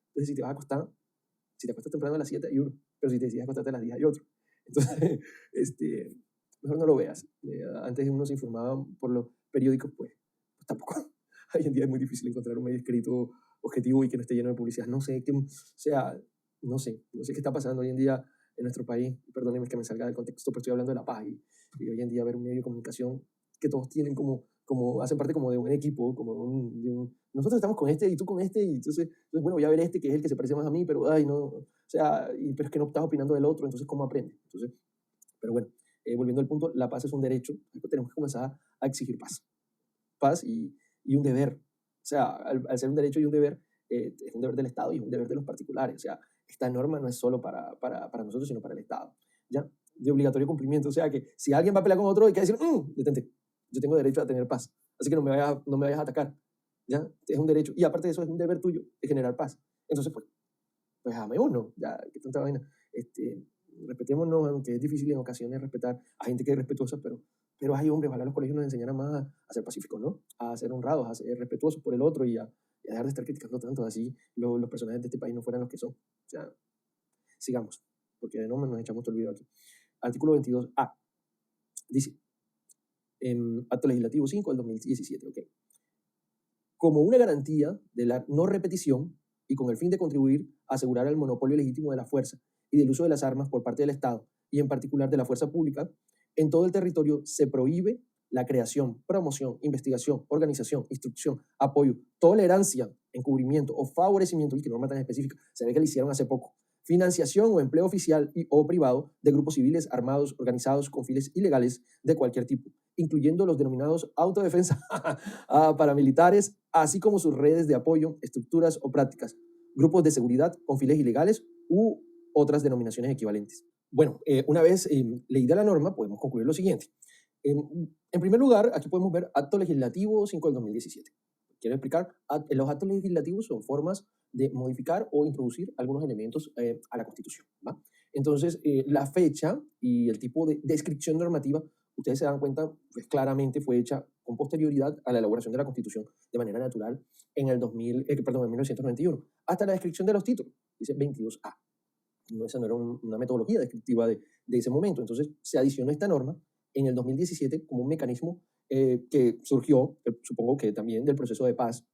Entonces, si te vas a acostar, si te acuestas temprano a las 7 hay uno, pero si te decides acostarte a las 10 hay otro. Entonces, mejor no lo veas. Antes uno se informaba por los periódicos, pues tampoco. Hoy en día es muy difícil encontrar un medio escrito objetivo y que no esté lleno de publicidad. No sé qué, o sea, no sé qué está pasando hoy en día en nuestro país. Perdónenme que me salga del contexto, pero estoy hablando de la paz y hoy en día ver un medio de comunicación que todos tienen como hacen parte como de un equipo, como nosotros estamos con este y tú con este, y entonces bueno, voy a ver este que es el que se parece más a mí, pero ay, no, o sea, pero es que no estás opinando del otro, entonces ¿cómo aprende? Entonces, pero bueno, volviendo al punto, la paz es un derecho, tenemos que comenzar a exigir paz y un deber, o sea, al ser un derecho y un deber, es un deber del Estado y es un deber de los particulares, o sea, esta norma no es solo para nosotros, sino para el Estado, ¿ya? De obligatorio cumplimiento, o sea, que si alguien va a pelear con otro, hay que decir, detente, yo tengo derecho a tener paz, así que no me vayas a atacar, ¿ya? Es un derecho, y aparte de eso es un deber tuyo de generar paz. Entonces, pues amémonos, ya, qué tanta vaina. Respetémonos, aunque es difícil en ocasiones respetar a gente que es respetuosa, pero hay hombres, ojalá los colegios nos enseñaran más a ser pacíficos, ¿no? A ser honrados, a ser respetuosos por el otro y a dejar de estar criticando tanto, así los personajes de este país no fueran los que son. O sea, sigamos, porque de nombre nos echamos todo el video aquí. Artículo 22A. Dice, Acto Legislativo 5 del 2017, ok. Como una garantía de la no repetición y con el fin de contribuir a asegurar el monopolio legítimo de la fuerza y del uso de las armas por parte del Estado y en particular de la fuerza pública, en todo el territorio se prohíbe la creación, promoción, investigación, organización, instrucción, apoyo, tolerancia, encubrimiento o favorecimiento, y que norma tan específica, se ve que le hicieron hace poco, financiación o empleo oficial o privado de grupos civiles armados organizados con fines ilegales de cualquier tipo, incluyendo los denominados autodefensa paramilitares, así como sus redes de apoyo, estructuras o prácticas, grupos de seguridad con fines ilegales u otras denominaciones equivalentes. Bueno, una vez leída la norma, podemos concluir lo siguiente. En primer lugar, aquí podemos ver Acto Legislativo 5 del 2017. Quiero explicar, los actos legislativos son formas de modificar o introducir algunos elementos a la Constitución, ¿va? Entonces, la fecha y el tipo de descripción normativa, ustedes se dan cuenta, pues claramente fue hecha con posterioridad a la elaboración de la Constitución de manera natural en el 1991, hasta la descripción de los títulos, dice 22A. No, esa no era una metodología descriptiva de ese momento. Entonces, se adicionó esta norma en el 2017 como un mecanismo que surgió, supongo que también del proceso de paz,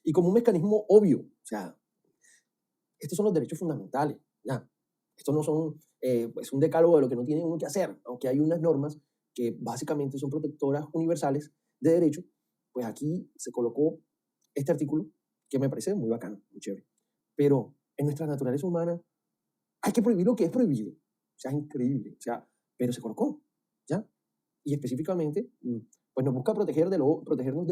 y como un mecanismo obvio. O sea, estos son los derechos fundamentales, ¿ya? Estos no son pues un decálogo de lo que no tiene uno que hacer, aunque hay unas normas que básicamente son protectoras universales de derecho, pues aquí se colocó este artículo que me parece muy bacano, muy chévere. Pero en nuestra naturaleza humana hay que prohibir lo que es prohibido. O sea, es increíble. O sea, pero se colocó, ¿ya? Y específicamente, pues nos busca protegernos de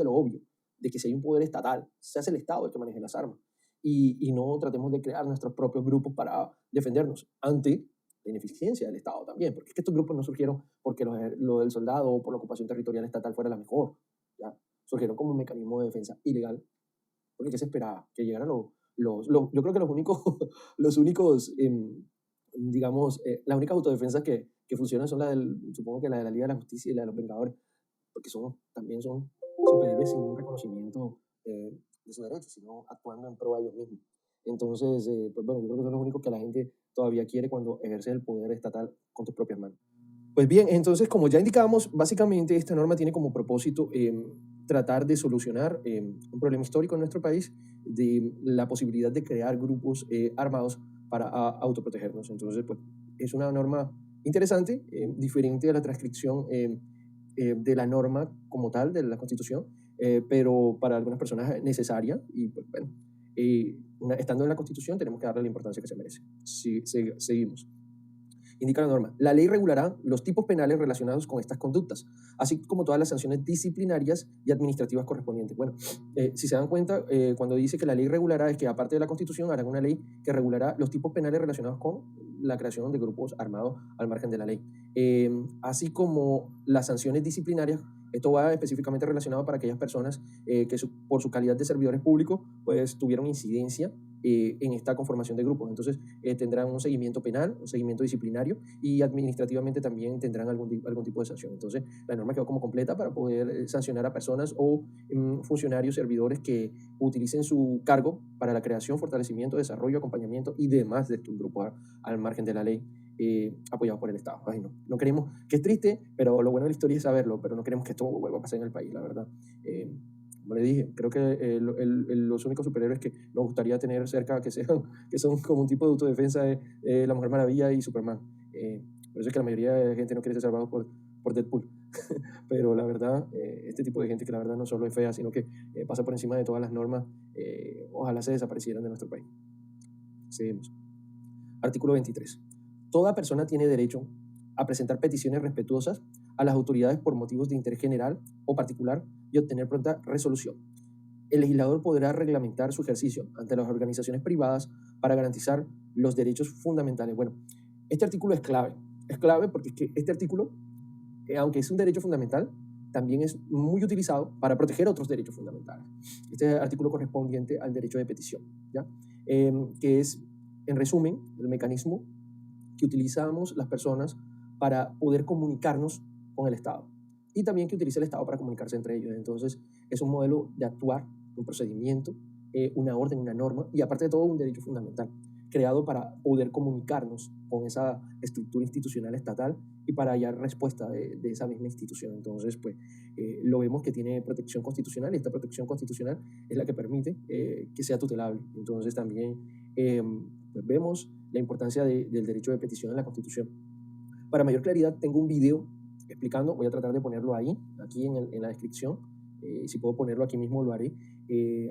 lo obvio, de que si hay un poder estatal, se hace el Estado el que maneje las armas. Y no tratemos de crear nuestros propios grupos para defendernos ante la ineficiencia del Estado también, porque es que estos grupos no surgieron porque lo del soldado o por la ocupación territorial estatal fuera la mejor, ¿ya? Surgieron como un mecanismo de defensa ilegal, porque ¿qué se esperaba? Que llegaran yo creo que los únicos, digamos, las únicas autodefensas que funcionan son supongo que la de la Liga de la Justicia y la de los Vengadores, porque también son superhéroes sin un reconocimiento de sus derechos, sino actuando en pro de ellos mismos. Entonces, pues bueno, yo creo que son los únicos que la gente todavía quiere cuando ejerce el poder estatal con tus propias manos. Pues bien, entonces, como ya indicábamos, básicamente esta norma tiene como propósito tratar de solucionar un problema histórico en nuestro país, de la posibilidad de crear grupos armados para autoprotegernos. Entonces, pues, es una norma interesante, diferente a la transcripción de la norma como tal, de la Constitución, pero para algunas personas es necesaria y, pues, bueno, estando en la Constitución tenemos que darle la importancia que se merece. Seguimos. Indica la norma. La ley regulará los tipos penales relacionados con estas conductas, así como todas las sanciones disciplinarias y administrativas correspondientes. Bueno, si se dan cuenta, cuando dice que la ley regulará, es que aparte de la Constitución harán una ley que regulará los tipos penales relacionados con la creación de grupos armados al margen de la ley. Así como las sanciones disciplinarias, esto va específicamente relacionado para aquellas personas que por su calidad de servidores públicos pues tuvieron incidencia en esta conformación de grupos. Entonces tendrán un seguimiento penal, un seguimiento disciplinario y administrativamente también tendrán algún tipo de sanción. Entonces la norma quedó como completa para poder sancionar a personas o funcionarios, servidores que utilicen su cargo para la creación, fortalecimiento, desarrollo, acompañamiento y demás de estos grupos al margen de la ley. Apoyados por el Estado. Ay, no queremos, que es triste, pero lo bueno de la historia es saberlo, pero no queremos que esto vuelva a pasar en el país, la verdad. Como le dije, creo que los únicos superhéroes que nos gustaría tener cerca, que son como un tipo de autodefensa, es la Mujer Maravilla y Superman. Por eso es que la mayoría de la gente no quiere ser salvado por Deadpool. Pero la verdad, este tipo de gente que la verdad no solo es fea, sino que pasa por encima de todas las normas, ojalá se desaparecieran de nuestro país. Seguimos. Artículo 23. Toda persona tiene derecho a presentar peticiones respetuosas a las autoridades por motivos de interés general o particular y obtener pronta resolución. El legislador podrá reglamentar su ejercicio ante las organizaciones privadas para garantizar los derechos fundamentales. Bueno, este artículo es clave porque es que este artículo, aunque es un derecho fundamental, también es muy utilizado para proteger otros derechos fundamentales. Este es el artículo correspondiente al derecho de petición, ¿ya? Que es, en resumen, el mecanismo que utilizamos las personas para poder comunicarnos con el Estado y también que utiliza el Estado para comunicarse entre ellos. Entonces, es un modelo de actuar, un procedimiento, una orden, una norma y aparte de todo un derecho fundamental creado para poder comunicarnos con esa estructura institucional estatal y para hallar respuesta de esa misma institución. Entonces, pues, lo vemos que tiene protección constitucional y esta protección constitucional es la que permite que sea tutelable. Entonces, también pues vemos la importancia del derecho de petición en la Constitución. Para mayor claridad, tengo un video explicando, voy a tratar de ponerlo ahí, aquí en la descripción, si puedo ponerlo aquí mismo lo haré,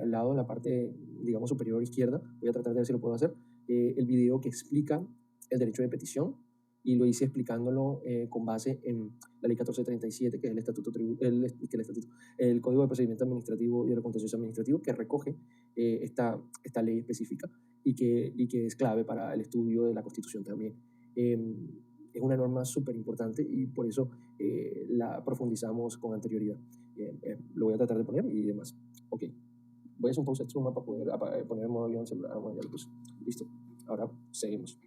al lado en la parte, digamos, superior izquierda, voy a tratar de ver si lo puedo hacer, el video que explica el derecho de petición, y lo hice explicándolo con base en la ley 1437, que es el Código de Procedimiento Administrativo y de lo Contencioso Administrativo, que recoge esta ley específica y que es clave para el estudio de la Constitución también. Es una norma súper importante y por eso la profundizamos con anterioridad. Lo voy a tratar de poner y demás. Ok, voy a hacer un pause extra para poder poner en modo avión celular. Ya lo puse. Listo. Ahora seguimos.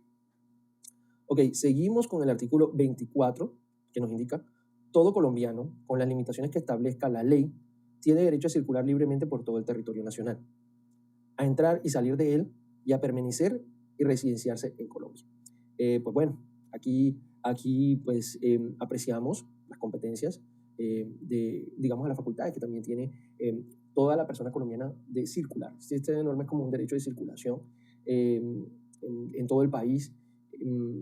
Ok, seguimos con el artículo 24, que nos indica: todo colombiano, con las limitaciones que establezca la ley, tiene derecho a circular libremente por todo el territorio nacional, a entrar y salir de él y a permanecer y residenciarse en Colombia. Pues bueno, aquí pues apreciamos las competencias digamos, a las facultades que también tiene toda la persona colombiana de circular. Esta norma es como un derecho de circulación en todo el país.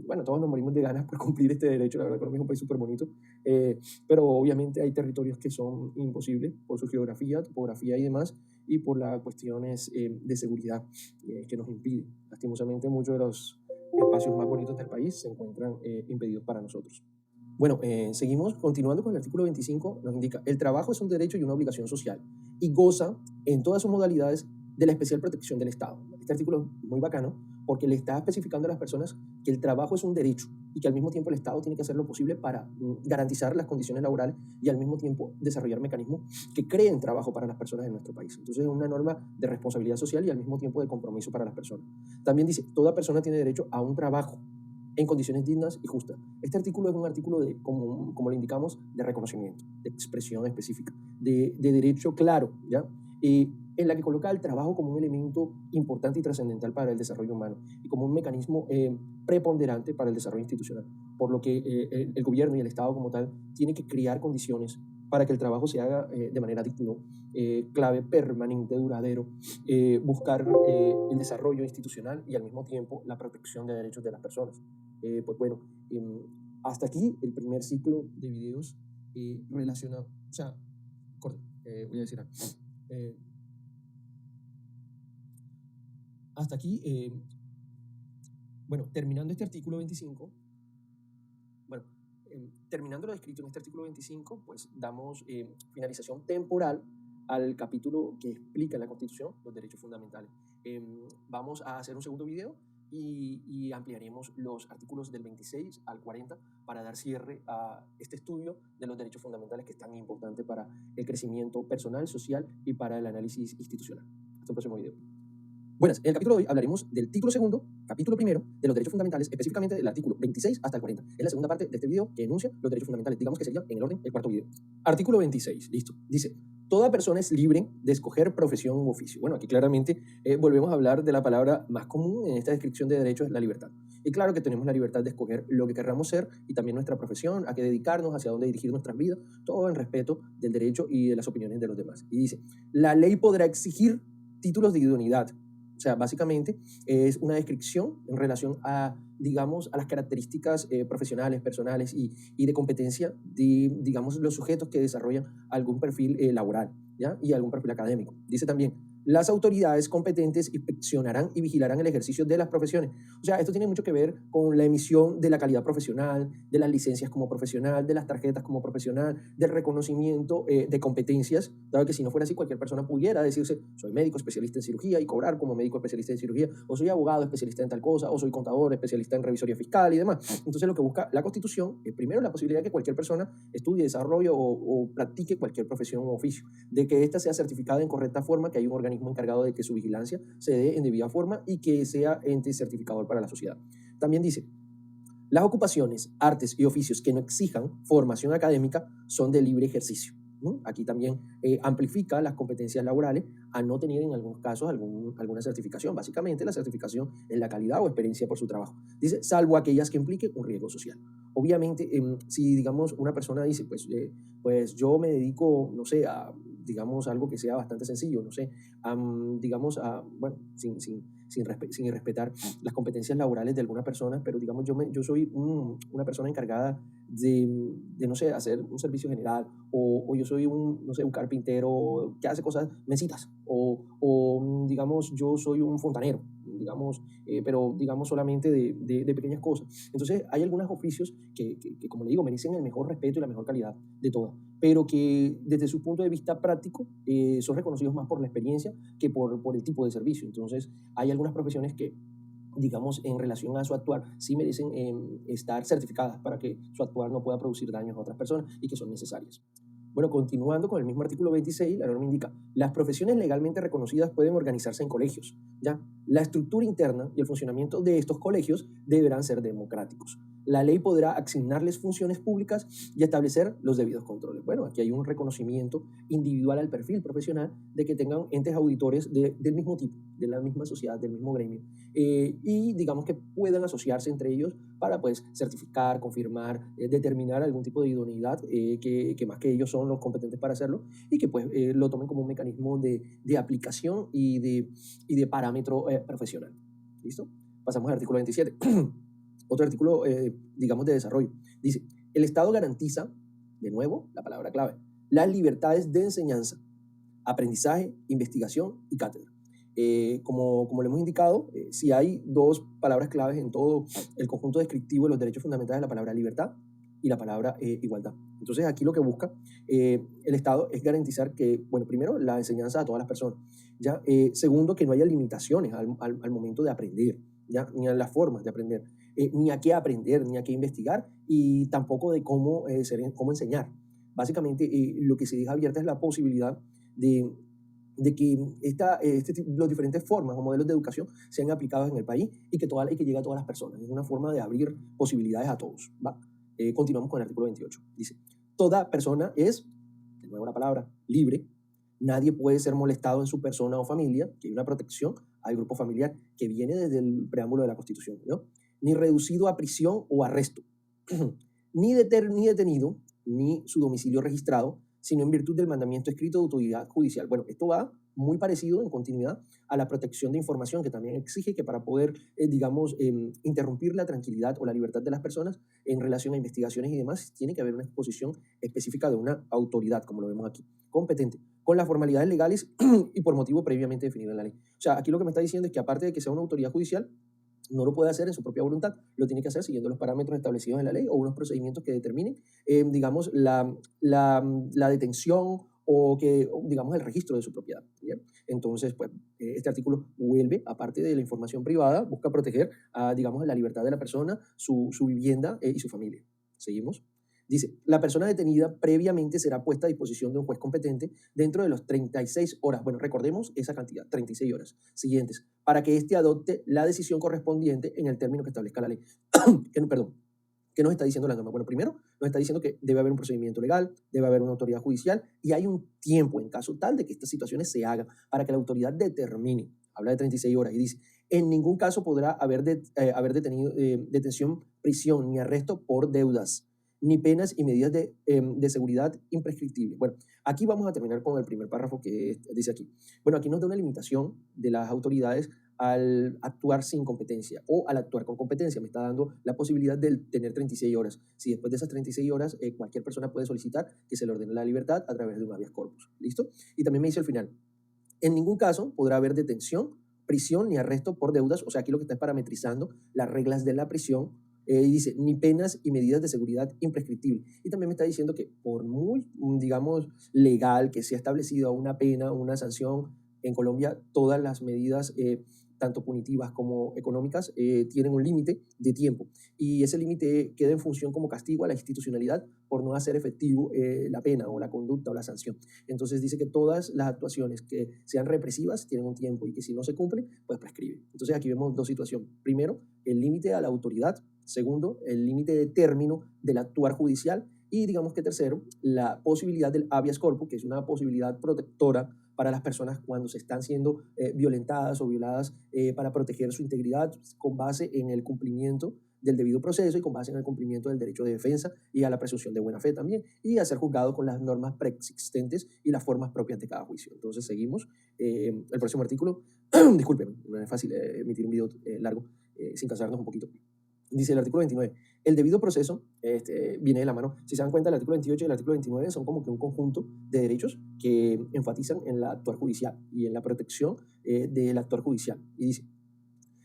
Bueno, todos nos morimos de ganas por cumplir este derecho. La verdad, Colombia es un país súper bonito, pero obviamente hay territorios que son imposibles por su geografía, topografía y demás, y por las cuestiones de seguridad que nos impiden. Lastimosamente, muchos de los espacios más bonitos del país se encuentran impedidos para nosotros. Bueno, seguimos continuando con el artículo 25, nos indica: el trabajo es un derecho y una obligación social y goza en todas sus modalidades de la especial protección del Estado. Este artículo es muy bacano porque le está especificando a las personas que el trabajo es un derecho y que al mismo tiempo el Estado tiene que hacer lo posible para garantizar las condiciones laborales y al mismo tiempo desarrollar mecanismos que creen trabajo para las personas de nuestro país. Entonces es una norma de responsabilidad social y al mismo tiempo de compromiso para las personas. También dice: toda persona tiene derecho a un trabajo en condiciones dignas y justas. Este artículo es un artículo de, como le indicamos, de reconocimiento, de expresión específica, de derecho claro, ¿ya? En la que coloca el trabajo como un elemento importante y trascendental para el desarrollo humano y como un mecanismo preponderante para el desarrollo institucional, por lo que el gobierno y el Estado como tal tiene que crear condiciones para que el trabajo se haga de manera digna, clave, permanente, duradero, buscar el desarrollo institucional y al mismo tiempo la protección de derechos de las personas. Pues bueno, hasta aquí el primer ciclo de videos relacionado, o sea, corte, voy a decir algo. Hasta aquí, bueno, terminando este artículo 25, bueno, terminando lo descrito en este artículo 25, pues damos finalización temporal al capítulo que explica en la Constitución los derechos fundamentales. Vamos a hacer un segundo video y ampliaremos los artículos del 26 al 40 para dar cierre a este estudio de los derechos fundamentales que es tan importante para el crecimiento personal, social y para el análisis institucional. Hasta el próximo video. Buenas, en el capítulo de hoy hablaremos del título segundo, capítulo primero, de los derechos fundamentales, específicamente del artículo 26 hasta el 40. Es la segunda parte de este video que enuncia los derechos fundamentales. Digamos que sería en el orden el cuarto video. Artículo 26, listo. Dice, toda persona es libre de escoger profesión u oficio. Bueno, aquí claramente volvemos a hablar de la palabra más común en esta descripción de derechos, la libertad. Y claro que tenemos la libertad de escoger lo que querramos ser y también nuestra profesión, a qué dedicarnos, hacia dónde dirigir nuestras vidas, todo en respeto del derecho y de las opiniones de los demás. Y dice, la ley podrá exigir títulos de idoneidad. O sea, básicamente es una descripción en relación a, digamos, a las características profesionales, personales y de competencia de, digamos, los sujetos que desarrollan algún perfil laboral, ¿ya? Y algún perfil académico. Dice también, las autoridades competentes inspeccionarán y vigilarán el ejercicio de las profesiones. O sea, esto tiene mucho que ver con la emisión de la calidad profesional, de las licencias como profesional, de las tarjetas como profesional, del reconocimiento de competencias, dado que si no fuera así, cualquier persona pudiera decirse, soy médico especialista en cirugía y cobrar como médico especialista en cirugía, o soy abogado especialista en tal cosa, o soy contador especialista en revisoría fiscal y demás. Entonces, lo que busca la Constitución es primero la posibilidad de que cualquier persona estudie, desarrolle o practique cualquier profesión o oficio, de que ésta sea certificada en correcta forma, que hay un organismo encargado de que su vigilancia se dé en debida forma y que sea ente certificador para la sociedad. También dice, las ocupaciones, artes y oficios que no exijan formación académica son de libre ejercicio. Aquí también amplifica las competencias laborales a no tener en algunos casos alguna certificación. Básicamente la certificación es la calidad o experiencia por su trabajo. Dice, salvo aquellas que impliquen un riesgo social. Obviamente, si digamos una persona dice, pues yo me dedico, no sé, a digamos algo que sea bastante sencillo, no sé, digamos, bueno, sin irrespetar las competencias laborales de alguna persona, pero digamos yo soy una persona encargada de, no sé, hacer un servicio general, o yo soy no sé, un carpintero que hace cosas, mesitas, o digamos yo soy un fontanero, digamos, pero digamos solamente de pequeñas cosas. Entonces hay algunos oficios que, como le digo, merecen el mejor respeto y la mejor calidad de todas, pero que desde su punto de vista práctico son reconocidos más por la experiencia que por el tipo de servicio. Entonces hay algunas profesiones que, digamos, en relación a su actuar, sí merecen estar certificadas para que su actuar no pueda producir daños a otras personas y que son necesarias. Bueno, continuando con el mismo artículo 26, la norma indica, las profesiones legalmente reconocidas pueden organizarse en colegios, ¿ya? La estructura interna y el funcionamiento de estos colegios deberán ser democráticos. La ley podrá asignarles funciones públicas y establecer los debidos controles. Bueno, aquí hay un reconocimiento individual al perfil profesional de que tengan entes auditores del mismo tipo, de la misma sociedad, del mismo gremio, y digamos que puedan asociarse entre ellos para pues certificar, confirmar, determinar algún tipo de idoneidad que más que ellos son los competentes para hacerlo y que pues lo tomen como un mecanismo de aplicación y de parámetro profesional. ¿Listo? Pasamos al artículo 27. Otro artículo, digamos, de desarrollo. Dice, el Estado garantiza, de nuevo, la palabra clave, las libertades de enseñanza, aprendizaje, investigación y cátedra. Como le hemos indicado, si hay dos palabras claves en todo el conjunto descriptivo de los derechos fundamentales, la palabra libertad y la palabra igualdad. Entonces aquí lo que busca el Estado es garantizar que, bueno, primero la enseñanza a todas las personas, ¿ya? Segundo, que no haya limitaciones al momento de aprender, ¿ya? Ni a las formas de aprender, ni a qué aprender, ni a qué investigar, y tampoco de cómo enseñar. Básicamente lo que se deja abierta es la posibilidad de que las diferentes formas o modelos de educación sean aplicados en el país y que llegue a todas las personas. Es una forma de abrir posibilidades a todos, ¿va? Continuamos con el artículo 28. Dice, toda persona es, de nuevo la palabra, libre. Nadie puede ser molestado en su persona o familia, que hay una protección al grupo familiar que viene desde el preámbulo de la Constitución, ¿no? Ni reducido a prisión o arresto, ni detenido, ni su domicilio registrado, sino en virtud del mandamiento escrito de autoridad judicial. Bueno, esto va muy parecido en continuidad a la protección de información, que también exige que para poder, interrumpir la tranquilidad o la libertad de las personas en relación a investigaciones y demás, tiene que haber una exposición específica de una autoridad, como lo vemos aquí, competente, con las formalidades legales y por motivo previamente definido en la ley. O sea, aquí lo que me está diciendo es que aparte de que sea una autoridad judicial, no lo puede hacer en su propia voluntad, lo tiene que hacer siguiendo los parámetros establecidos en la ley o unos procedimientos que determinen, la detención o digamos, el registro de su propiedad. ¿Bien? Entonces, pues, este artículo vuelve, aparte de la información privada, busca proteger, digamos, la libertad de la persona, su vivienda y su familia. Seguimos. Dice, la persona detenida previamente será puesta a disposición de un juez competente dentro de los 36 horas, bueno, recordemos esa cantidad, 36 horas siguientes, para que éste adopte la decisión correspondiente en el término que establezca la ley. Perdón, ¿qué nos está diciendo la norma? Bueno, primero nos está diciendo que debe haber un procedimiento legal, debe haber una autoridad judicial y hay un tiempo en caso tal de que estas situaciones se hagan para que la autoridad determine. Habla de 36 horas y dice, en ningún caso podrá haber detención, prisión ni arresto por deudas, ni penas y medidas de seguridad imprescriptibles. Bueno, aquí vamos a terminar con el primer párrafo que dice aquí. Bueno, aquí nos da una limitación de las autoridades al actuar sin competencia o al actuar con competencia. Me está dando la posibilidad de tener 36 horas. Si después de esas 36 horas cualquier persona puede solicitar que se le ordene la libertad a través de un habeas corpus. ¿Listo? Y también me dice al final, en ningún caso podrá haber detención, prisión ni arresto por deudas. O sea, aquí lo que está es parametrizando las reglas de la prisión. Y dice, ni penas y medidas de seguridad imprescriptibles. Y también me está diciendo que por muy, digamos, legal que sea establecida una pena, una sanción, en Colombia todas las medidas, tanto punitivas como económicas, tienen un límite de tiempo. Y ese límite queda en función como castigo a la institucionalidad por no hacer efectivo la pena o la conducta o la sanción. Entonces dice que todas las actuaciones que sean represivas tienen un tiempo y que si no se cumple, pues prescribe. Entonces aquí vemos dos situaciones. Primero, el límite a la autoridad. Segundo, el límite de término del actuar judicial. Y digamos que tercero, la posibilidad del habeas corpus, que es una posibilidad protectora para las personas cuando se están siendo violentadas o violadas, para proteger su integridad con base en el cumplimiento del debido proceso y con base en el cumplimiento del derecho de defensa y a la presunción de buena fe también, y a ser juzgado con las normas preexistentes y las formas propias de cada juicio. Entonces seguimos. El próximo artículo, disculpen, no es fácil emitir un video largo sin cansarnos un poquito. Dice el artículo 29, el debido proceso viene de la mano. Si se dan cuenta, el artículo 28 y el artículo 29 son como que un conjunto de derechos que enfatizan en la actuar judicial y en la protección del actuar judicial. Y dice,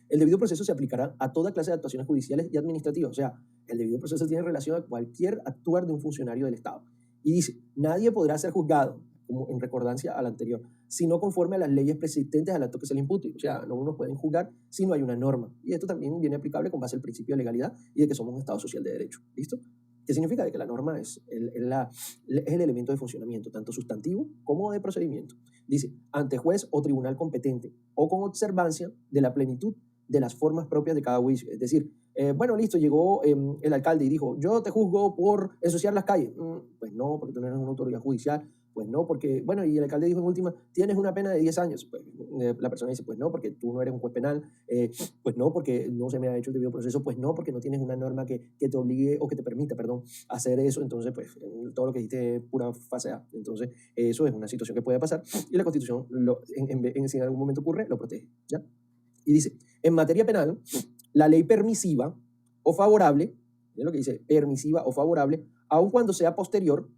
el debido proceso se aplicará a toda clase de actuaciones judiciales y administrativas. O sea, el debido proceso tiene relación a cualquier actuar de un funcionario del Estado. Y dice, nadie podrá ser juzgado, como en recordancia al anterior, si no conforme a las leyes persistentes al acto que se le impute. O sea, no nos pueden juzgar si no hay una norma. Y esto también viene aplicable con base al principio de legalidad y de que somos un Estado social de derecho. ¿Listo? ¿Qué significa? De que la norma es el elemento de funcionamiento, tanto sustantivo como de procedimiento. Dice, ante juez o tribunal competente o con observancia de la plenitud de las formas propias de cada juicio. Es decir, bueno, listo, llegó el alcalde y dijo, yo te juzgo por ensuciar las calles. Pues no, porque tú no eres una autoridad judicial. Pues no, porque, bueno, y el alcalde dijo en última, tienes una pena de 10 años. Pues la persona dice, pues no, porque tú no eres un juez penal. Pues no, porque no se me ha hecho el debido proceso. Pues no, porque no tienes una norma que te obligue o que te permita, perdón, hacer eso. Entonces, pues todo lo que dijiste es pura falsedad. Entonces, eso es una situación que puede pasar y la Constitución, si en algún momento ocurre, lo protege, ¿ya? Y dice, en materia penal, la ley permisiva o favorable, es lo que dice, permisiva o favorable, aun cuando sea posterior,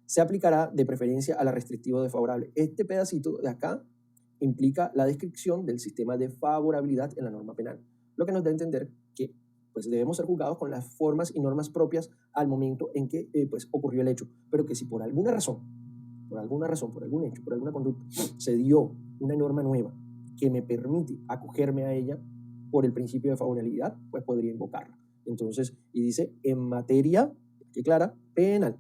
se aplicará de preferencia a la restrictiva o desfavorable. Este pedacito de acá implica la descripción del sistema de favorabilidad en la norma penal, lo que nos da a entender que pues, debemos ser juzgados con las formas y normas propias al momento en que pues, ocurrió el hecho, pero que si por alguna razón, por algún hecho, por alguna conducta, se dio una norma nueva que me permite acogerme a ella por el principio de favorabilidad, pues podría invocarla. Entonces, y dice, en materia, que clara, penal.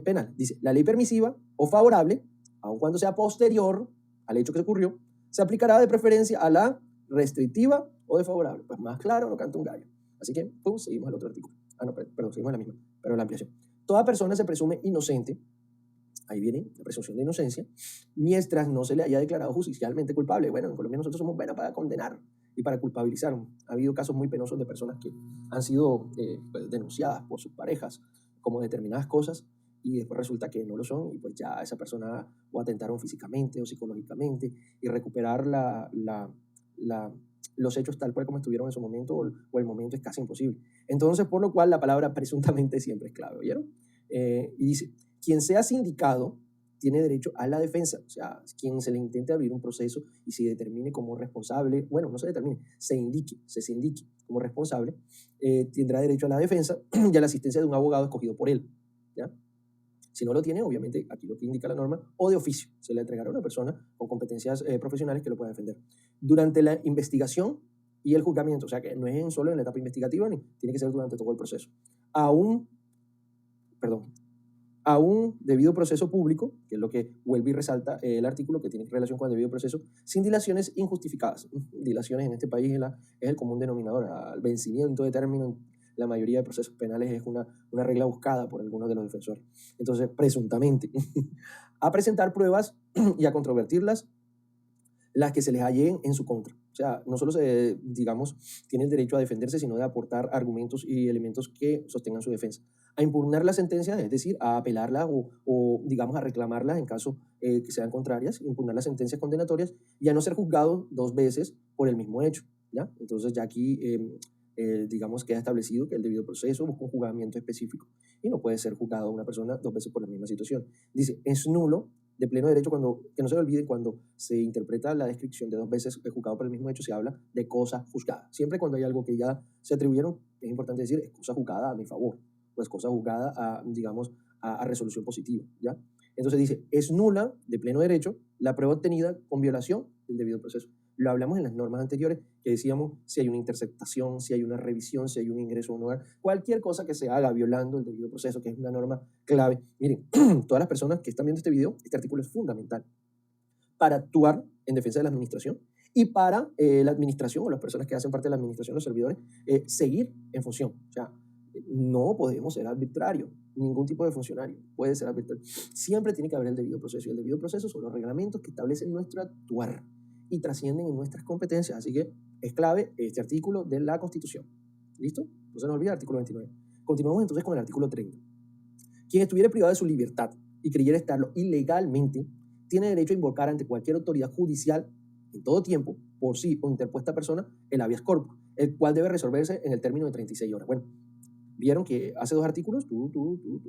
Penal. Dice, la ley permisiva o favorable, aun cuando sea posterior al hecho que se ocurrió, se aplicará de preferencia a la restrictiva o desfavorable. Pues más claro, no canta un gallo. Así que, pum, seguimos el otro artículo. No, perdón, seguimos la misma, pero la ampliación. Toda persona se presume inocente, ahí viene la presunción de inocencia, mientras no se le haya declarado judicialmente culpable. Bueno, en Colombia nosotros somos buenos para condenar y para culpabilizar. Ha habido casos muy penosos de personas que han sido pues, denunciadas por sus parejas como determinadas cosas y después resulta que no lo son, y pues ya esa persona o atentaron físicamente o psicológicamente, y recuperar los hechos tal cual como estuvieron en su momento o el momento es casi imposible. Entonces, por lo cual la palabra presuntamente siempre es clave, ¿oyeron? Y dice, quien sea sindicado tiene derecho a la defensa, o sea, quien se le intente abrir un proceso y se determine como responsable, bueno, no se determine, se indique como responsable, tendrá derecho a la defensa y a la asistencia de un abogado escogido por él, ¿ya? Si no lo tiene, obviamente, aquí lo que indica la norma, o de oficio, se le entregará a una persona con competencias profesionales que lo pueda defender. Durante la investigación y el juzgamiento, o sea, que no es solo en la etapa investigativa, ni tiene que ser durante todo el proceso. A un debido proceso público, que es lo que vuelve y resalta el artículo que tiene relación con el debido proceso, sin dilaciones injustificadas. Dilaciones en este país es el común denominador. Al vencimiento de término en la mayoría de procesos penales es una regla buscada por algunos de los defensores. Entonces, presuntamente, a presentar pruebas y a controvertirlas las que se les hallen en su contra. O sea, no solo tiene el derecho a defenderse, sino de aportar argumentos y elementos que sostengan su defensa. A impugnar la sentencia, es decir, a apelarla o a reclamarla en caso que sean contrarias, impugnar las sentencias condenatorias y a no ser juzgado 2 veces por el mismo hecho, ¿ya? Entonces ya aquí, queda establecido que el debido proceso busca un juzgamiento específico y no puede ser juzgado una persona 2 veces por la misma situación. Dice, es nulo de pleno derecho, que no se olvide, cuando se interpreta la descripción de 2 veces juzgado por el mismo hecho, se habla de cosa juzgada. Siempre cuando hay algo que ya se atribuyeron, es importante decir, es cosa juzgada a mi favor, pues cosa juzgada a resolución positiva, ¿ya? Entonces dice, es nula de pleno derecho la prueba obtenida con violación del debido proceso. Lo hablamos en las normas anteriores, que decíamos si hay una interceptación, si hay una revisión, si hay un ingreso a un hogar, cualquier cosa que se haga violando el debido proceso, que es una norma clave. Miren, todas las personas que están viendo este video, este artículo es fundamental para actuar en defensa de la administración y para la administración o las personas que hacen parte de la administración, los servidores, seguir en función. O sea, no podemos ser arbitrarios, ningún tipo de funcionario puede ser arbitrario. Siempre tiene que haber el debido proceso, y el debido proceso son los reglamentos que establecen nuestro actuar y trascienden en nuestras competencias. Así que es clave este artículo de la Constitución. ¿Listo? No se nos olvida el artículo 29. Continuamos entonces con el artículo 30. Quien estuviera privado de su libertad y creyera estarlo ilegalmente, tiene derecho a invocar ante cualquier autoridad judicial en todo tiempo, por sí o interpuesta persona, el habeas corpus, el cual debe resolverse en el término de 36 horas. Bueno, vieron que hace 2 artículos,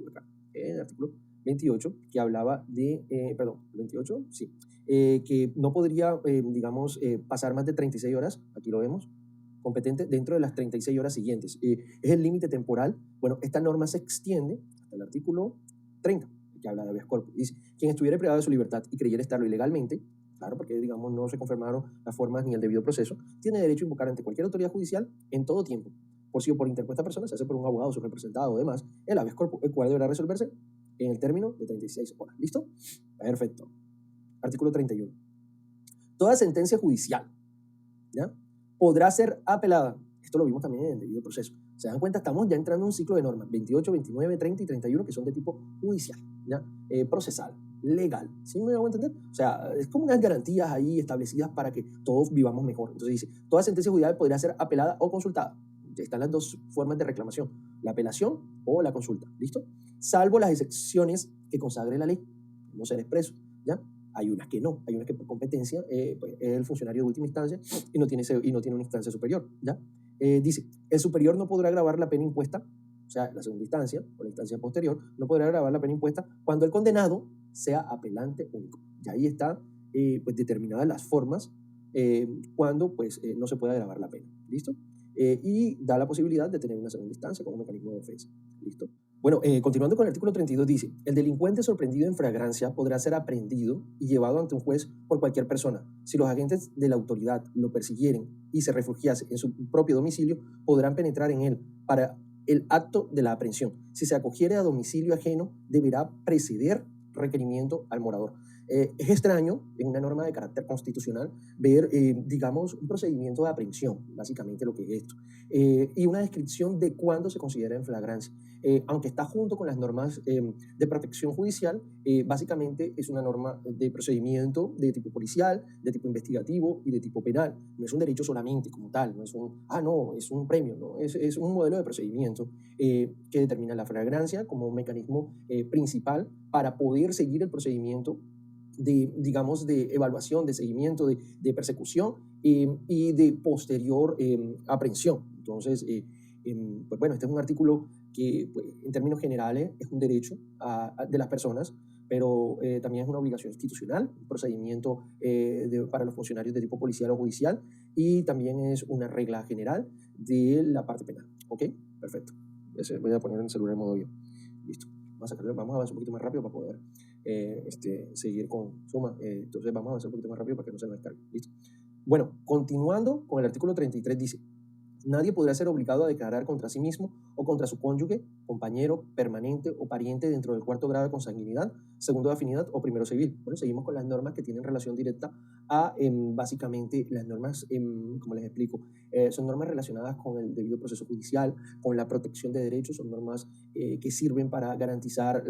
acá, el artículo 28, que hablaba de, 28, sí, que no podría, pasar más de 36 horas, aquí lo vemos, competente dentro de las 36 horas siguientes. Es el límite temporal. Bueno, esta norma se extiende hasta el artículo 30, que habla de habeas corpus. Dice, quien estuviera privado de su libertad y creyera estarlo ilegalmente, claro, porque no se confirmaron las formas ni el debido proceso, tiene derecho a invocar ante cualquier autoridad judicial en todo tiempo, por sí o por interpuesta persona, se hace por un abogado, su representado o demás, el habeas corpus, el cual deberá resolverse en el término de 36 horas. ¿Listo? Perfecto. Artículo 31. Toda sentencia judicial, ¿ya?, podrá ser apelada. Esto lo vimos también en el debido proceso. Se dan cuenta, estamos ya entrando en un ciclo de normas, 28, 29, 30 y 31, que son de tipo judicial, ¿ya? Procesal, legal. ¿Sí me hago entender? O sea, es como unas garantías ahí establecidas para que todos vivamos mejor. Entonces dice, toda sentencia judicial podrá ser apelada o consultada. Están las 2 formas de reclamación, la apelación o la consulta. ¿Listo? Salvo las excepciones que consagre la ley, no ser expreso, ¿ya? Hay unas que no, hay unas que por competencia pues, es el funcionario de última instancia y no tiene una instancia superior, ¿ya? Dice, el superior no podrá agravar la pena impuesta, o sea, la segunda instancia o la instancia posterior, no podrá agravar la pena impuesta cuando el condenado sea apelante único. Y ahí está pues, determinadas las formas cuando pues, no se puede agravar la pena. ¿Listo? Y da la posibilidad de tener una segunda instancia como mecanismo de defensa. ¿Listo? Bueno, continuando con el artículo 32 dice, el delincuente sorprendido en flagrancia podrá ser aprehendido y llevado ante un juez por cualquier persona. Si los agentes de la autoridad lo persiguieren y se refugiase en su propio domicilio, podrán penetrar en él para el acto de la aprehensión. Si se acogiere a domicilio ajeno, deberá preceder requerimiento al morador. Es extraño en una norma de carácter constitucional ver, digamos, un procedimiento de aprehensión, básicamente lo que es esto, y una descripción de cuándo se considera en flagrancia. Aunque está junto con las normas de protección judicial, básicamente es una norma de procedimiento de tipo policial, de tipo investigativo y de tipo penal. No es un derecho solamente como tal, no es no, es un premio, no, es un modelo de procedimiento que determina la flagrancia como un mecanismo principal para poder seguir el procedimiento de, digamos, de evaluación, de seguimiento, de persecución y de posterior aprehensión. Entonces, pues bueno, este es un artículo que pues, en términos generales es un derecho de las personas, pero también es una obligación institucional, un procedimiento para los funcionarios de tipo policial o judicial, y también es una regla general de la parte penal. ¿Ok? Perfecto. Voy a poner el celular en modo avión. Listo. Vamos a avanzar un poquito más rápido para poder seguir con suma. Entonces vamos a avanzar un poquito más rápido para que no se nos descargue. Listo. Bueno, continuando con el artículo 33 dice: nadie podrá ser obligado a declarar contra sí mismo o contra su cónyuge, compañero, permanente o pariente dentro del cuarto grado de consanguinidad, segundo de afinidad o primero civil. Bueno, seguimos con las normas que tienen relación directa a básicamente las normas, como les explico, son normas relacionadas con el debido proceso judicial, con la protección de derechos, son normas que sirven para garantizar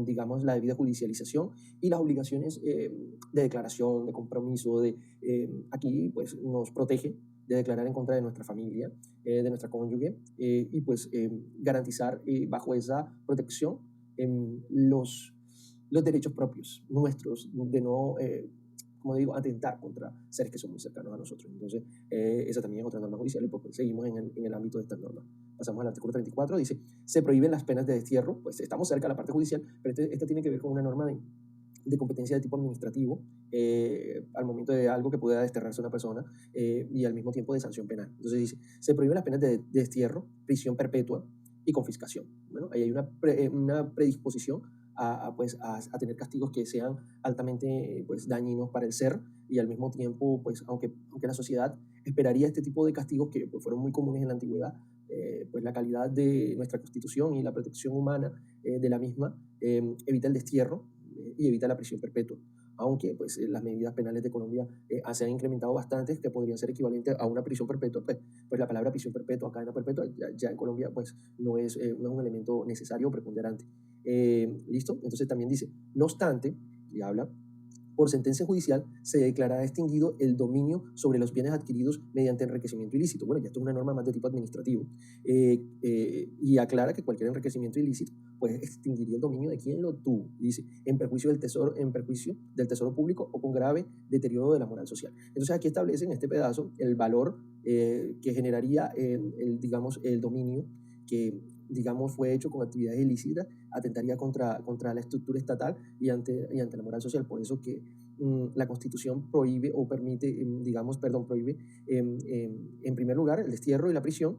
digamos, la debida judicialización y las obligaciones de declaración, de compromiso, aquí pues nos protege de declarar en contra de nuestra familia, de nuestra cónyuge, y pues garantizar bajo esa protección los derechos propios nuestros, de no, como digo, atentar contra seres que son muy cercanos a nosotros. Entonces, esa también es otra norma judicial y pues seguimos en el ámbito de estas normas. Pasamos al artículo 34, dice: se prohíben las penas de destierro. Pues estamos cerca de la parte judicial, pero esta tiene que ver con una norma de competencia de tipo administrativo al momento de algo que pueda desterrarse a una persona y al mismo tiempo de sanción penal. Entonces dice: se prohíben las penas de destierro, prisión perpetua y confiscación. Bueno, ahí hay una predisposición pues, a tener castigos que sean altamente pues, dañinos para el ser y al mismo tiempo, pues, aunque la sociedad esperaría este tipo de castigos que pues, fueron muy comunes en la antigüedad, pues la calidad de nuestra constitución y la protección humana de la misma evita el destierro y evita la prisión perpetua. Aunque pues, las medidas penales de Colombia se han incrementado bastante, que podrían ser equivalentes a una prisión perpetua, pues la palabra prisión perpetua, cadena perpetua, ya en Colombia pues, no es un elemento necesario o preponderante. ¿Listo? Entonces también dice: no obstante, y habla, por sentencia judicial se declarará extinguido el dominio sobre los bienes adquiridos mediante enriquecimiento ilícito. Bueno, ya esto es una norma más de tipo administrativo. Y aclara que cualquier enriquecimiento ilícito pues extinguiría el dominio de quien lo tuvo. Dice: en perjuicio del tesoro público o con grave deterioro de la moral social. Entonces aquí establece en este pedazo el valor que generaría digamos, el dominio que digamos, fue hecho con actividades ilícitas, atentaría contra la estructura estatal y ante la moral social. Por eso que la Constitución prohíbe o permite, prohíbe en primer lugar el destierro y la prisión,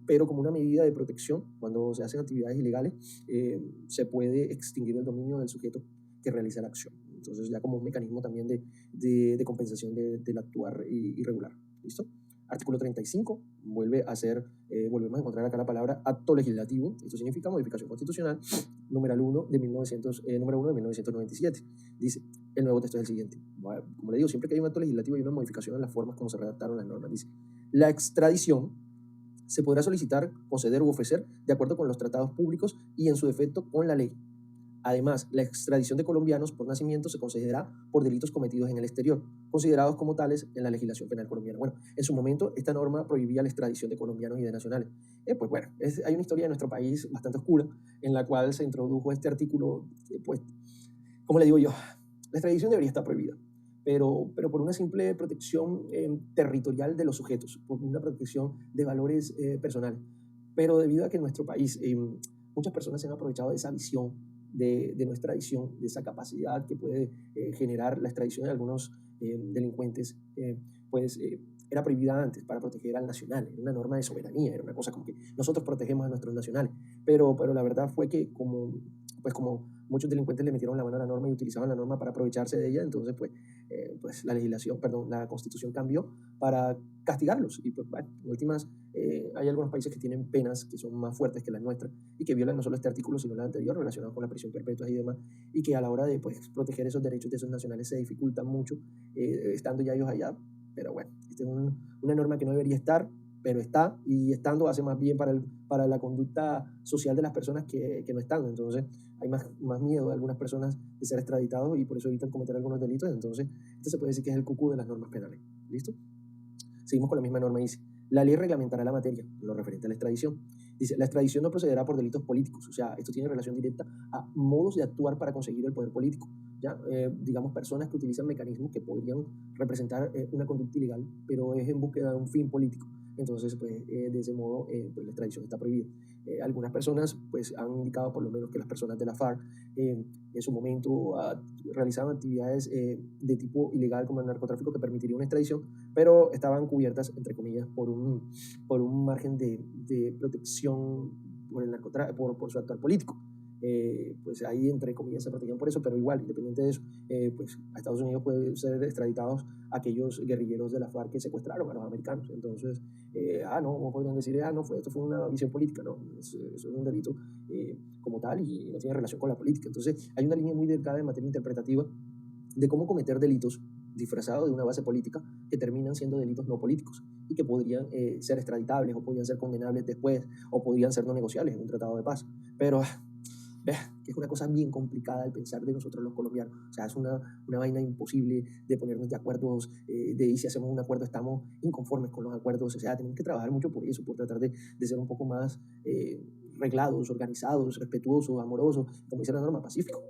pero como una medida de protección, cuando se hacen actividades ilegales, se puede extinguir el dominio del sujeto que realiza la acción. Entonces ya como un mecanismo también de compensación del actuar irregular. ¿Listo? Artículo 35, volvemos a encontrar acá la palabra acto legislativo. Esto significa modificación constitucional, número 1 de 1997. Dice: el nuevo texto es el siguiente. Como le digo, siempre que hay un acto legislativo hay una modificación en las formas como se redactaron las normas. Dice: la extradición se podrá solicitar, conceder u ofrecer de acuerdo con los tratados públicos y en su defecto con la ley. Además, la extradición de colombianos por nacimiento se concederá por delitos cometidos en el exterior, considerados como tales en la legislación penal colombiana. Bueno, en su momento esta norma prohibía la extradición de colombianos y de nacionales. Pues bueno, hay una historia de nuestro país bastante oscura en la cual se introdujo este artículo, pues, como le digo yo, la extradición debería estar prohibida, pero por una simple protección territorial de los sujetos, por una protección de valores personales. Pero debido a que en nuestro país muchas personas se han aprovechado de esa visión de nuestra tradición, de esa capacidad que puede generar la extradición de algunos delincuentes, era prohibida antes para proteger al nacional, era una norma de soberanía, era una cosa como que nosotros protegemos a nuestros nacionales, pero la verdad fue que como muchos delincuentes le metieron la mano a la norma y utilizaban la norma para aprovecharse de ella, entonces la Constitución cambió para castigarlos y pues bueno, en últimas Hay algunos países que tienen penas que son más fuertes que las nuestras y que violan no solo este artículo, sino el anterior relacionado con la prisión perpetua y demás, y que a la hora de pues, proteger esos derechos de esos nacionales se dificultan mucho, estando ya ellos allá. Pero bueno, esta es una norma que no debería estar, pero está, y estando hace más bien para la conducta social de las personas que no estando. Entonces hay más miedo de algunas personas de ser extraditados y por eso evitan cometer algunos delitos. Entonces este se puede decir que es el cucú de las normas penales. ¿Listo? Seguimos con la misma norma. Dice, la ley reglamentará la materia, en lo referente a la extradición. Dice, la extradición no procederá por delitos políticos, o sea, esto tiene relación directa a modos de actuar para conseguir el poder político. ¿Ya? Digamos, personas que utilizan mecanismos que podrían representar una conducta ilegal, pero es en búsqueda de un fin político. Entonces, pues, de ese modo, pues, la extradición está prohibida. Algunas personas pues, han indicado por lo menos que las personas de la FARC en su momento realizaban actividades de tipo ilegal como el narcotráfico que permitiría una extradición, pero estaban cubiertas, entre comillas, por un margen de protección por, el por su actuar político. Pues ahí, entre comillas, se protegían por eso, pero igual, independiente de eso, pues a Estados Unidos pueden ser extraditados aquellos guerrilleros de la FARC que secuestraron a los americanos. Entonces, no podrían decir, no, esto fue una visión política, no, eso es un delito como tal y no tiene relación con la política. Entonces, hay una línea muy delgada en materia interpretativa de cómo cometer delitos disfrazados de una base política que terminan siendo delitos no políticos y que podrían ser extraditables o podrían ser condenables después o podrían ser no negociables en un tratado de paz. Pero que es una cosa bien complicada al pensar de nosotros los colombianos. O sea, es una vaina imposible de ponernos de acuerdo, de si hacemos un acuerdo estamos inconformes con los acuerdos. O sea, tenemos que trabajar mucho por eso, por tratar de ser un poco más reglados, organizados, respetuosos, amorosos, como dice la norma, pacífico.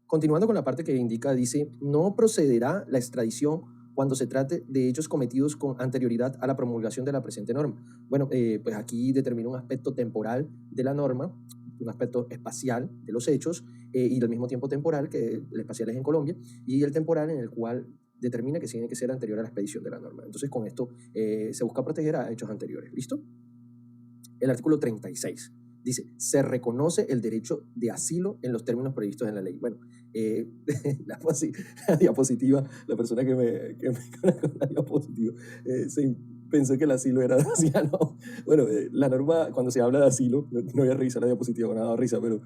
Continuando con la parte que indica, dice, no procederá la extradición cuando se trate de hechos cometidos con anterioridad a la promulgación de la presente norma. Bueno, pues aquí determina un aspecto temporal de la norma, un aspecto espacial de los hechos y al mismo tiempo temporal, que el espacial es en Colombia, y el temporal en el cual determina que tiene que ser anterior a la expedición de la norma. Entonces, con esto se busca proteger a hechos anteriores. ¿Listo? El artículo 36. Dice, se reconoce el derecho de asilo en los términos previstos en la ley. Bueno, la diapositiva, la persona que me con la diapositiva, pensó que el asilo era de anciano. Bueno, la norma, cuando se habla de asilo, no voy a revisar la diapositiva, me ha dado risa, pero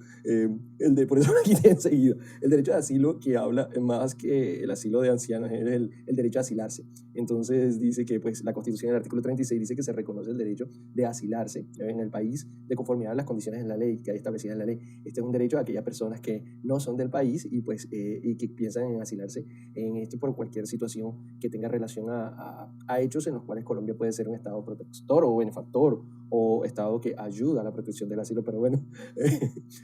por eso me quité enseguida. El derecho de asilo que habla más que el asilo de ancianos es el derecho a asilarse. Entonces dice que pues, la Constitución, en el artículo 36, dice que se reconoce el derecho de asilarse en el país de conformidad a las condiciones en la ley, que hay establecidas en la ley. Este es un derecho a aquellas personas que no son del país y, pues, y que piensan en asilarse por cualquier situación que tenga relación a hechos en los cuales Colombia puede ser un estado protector o benefactor o estado que ayuda a la protección del asilo. Pero bueno,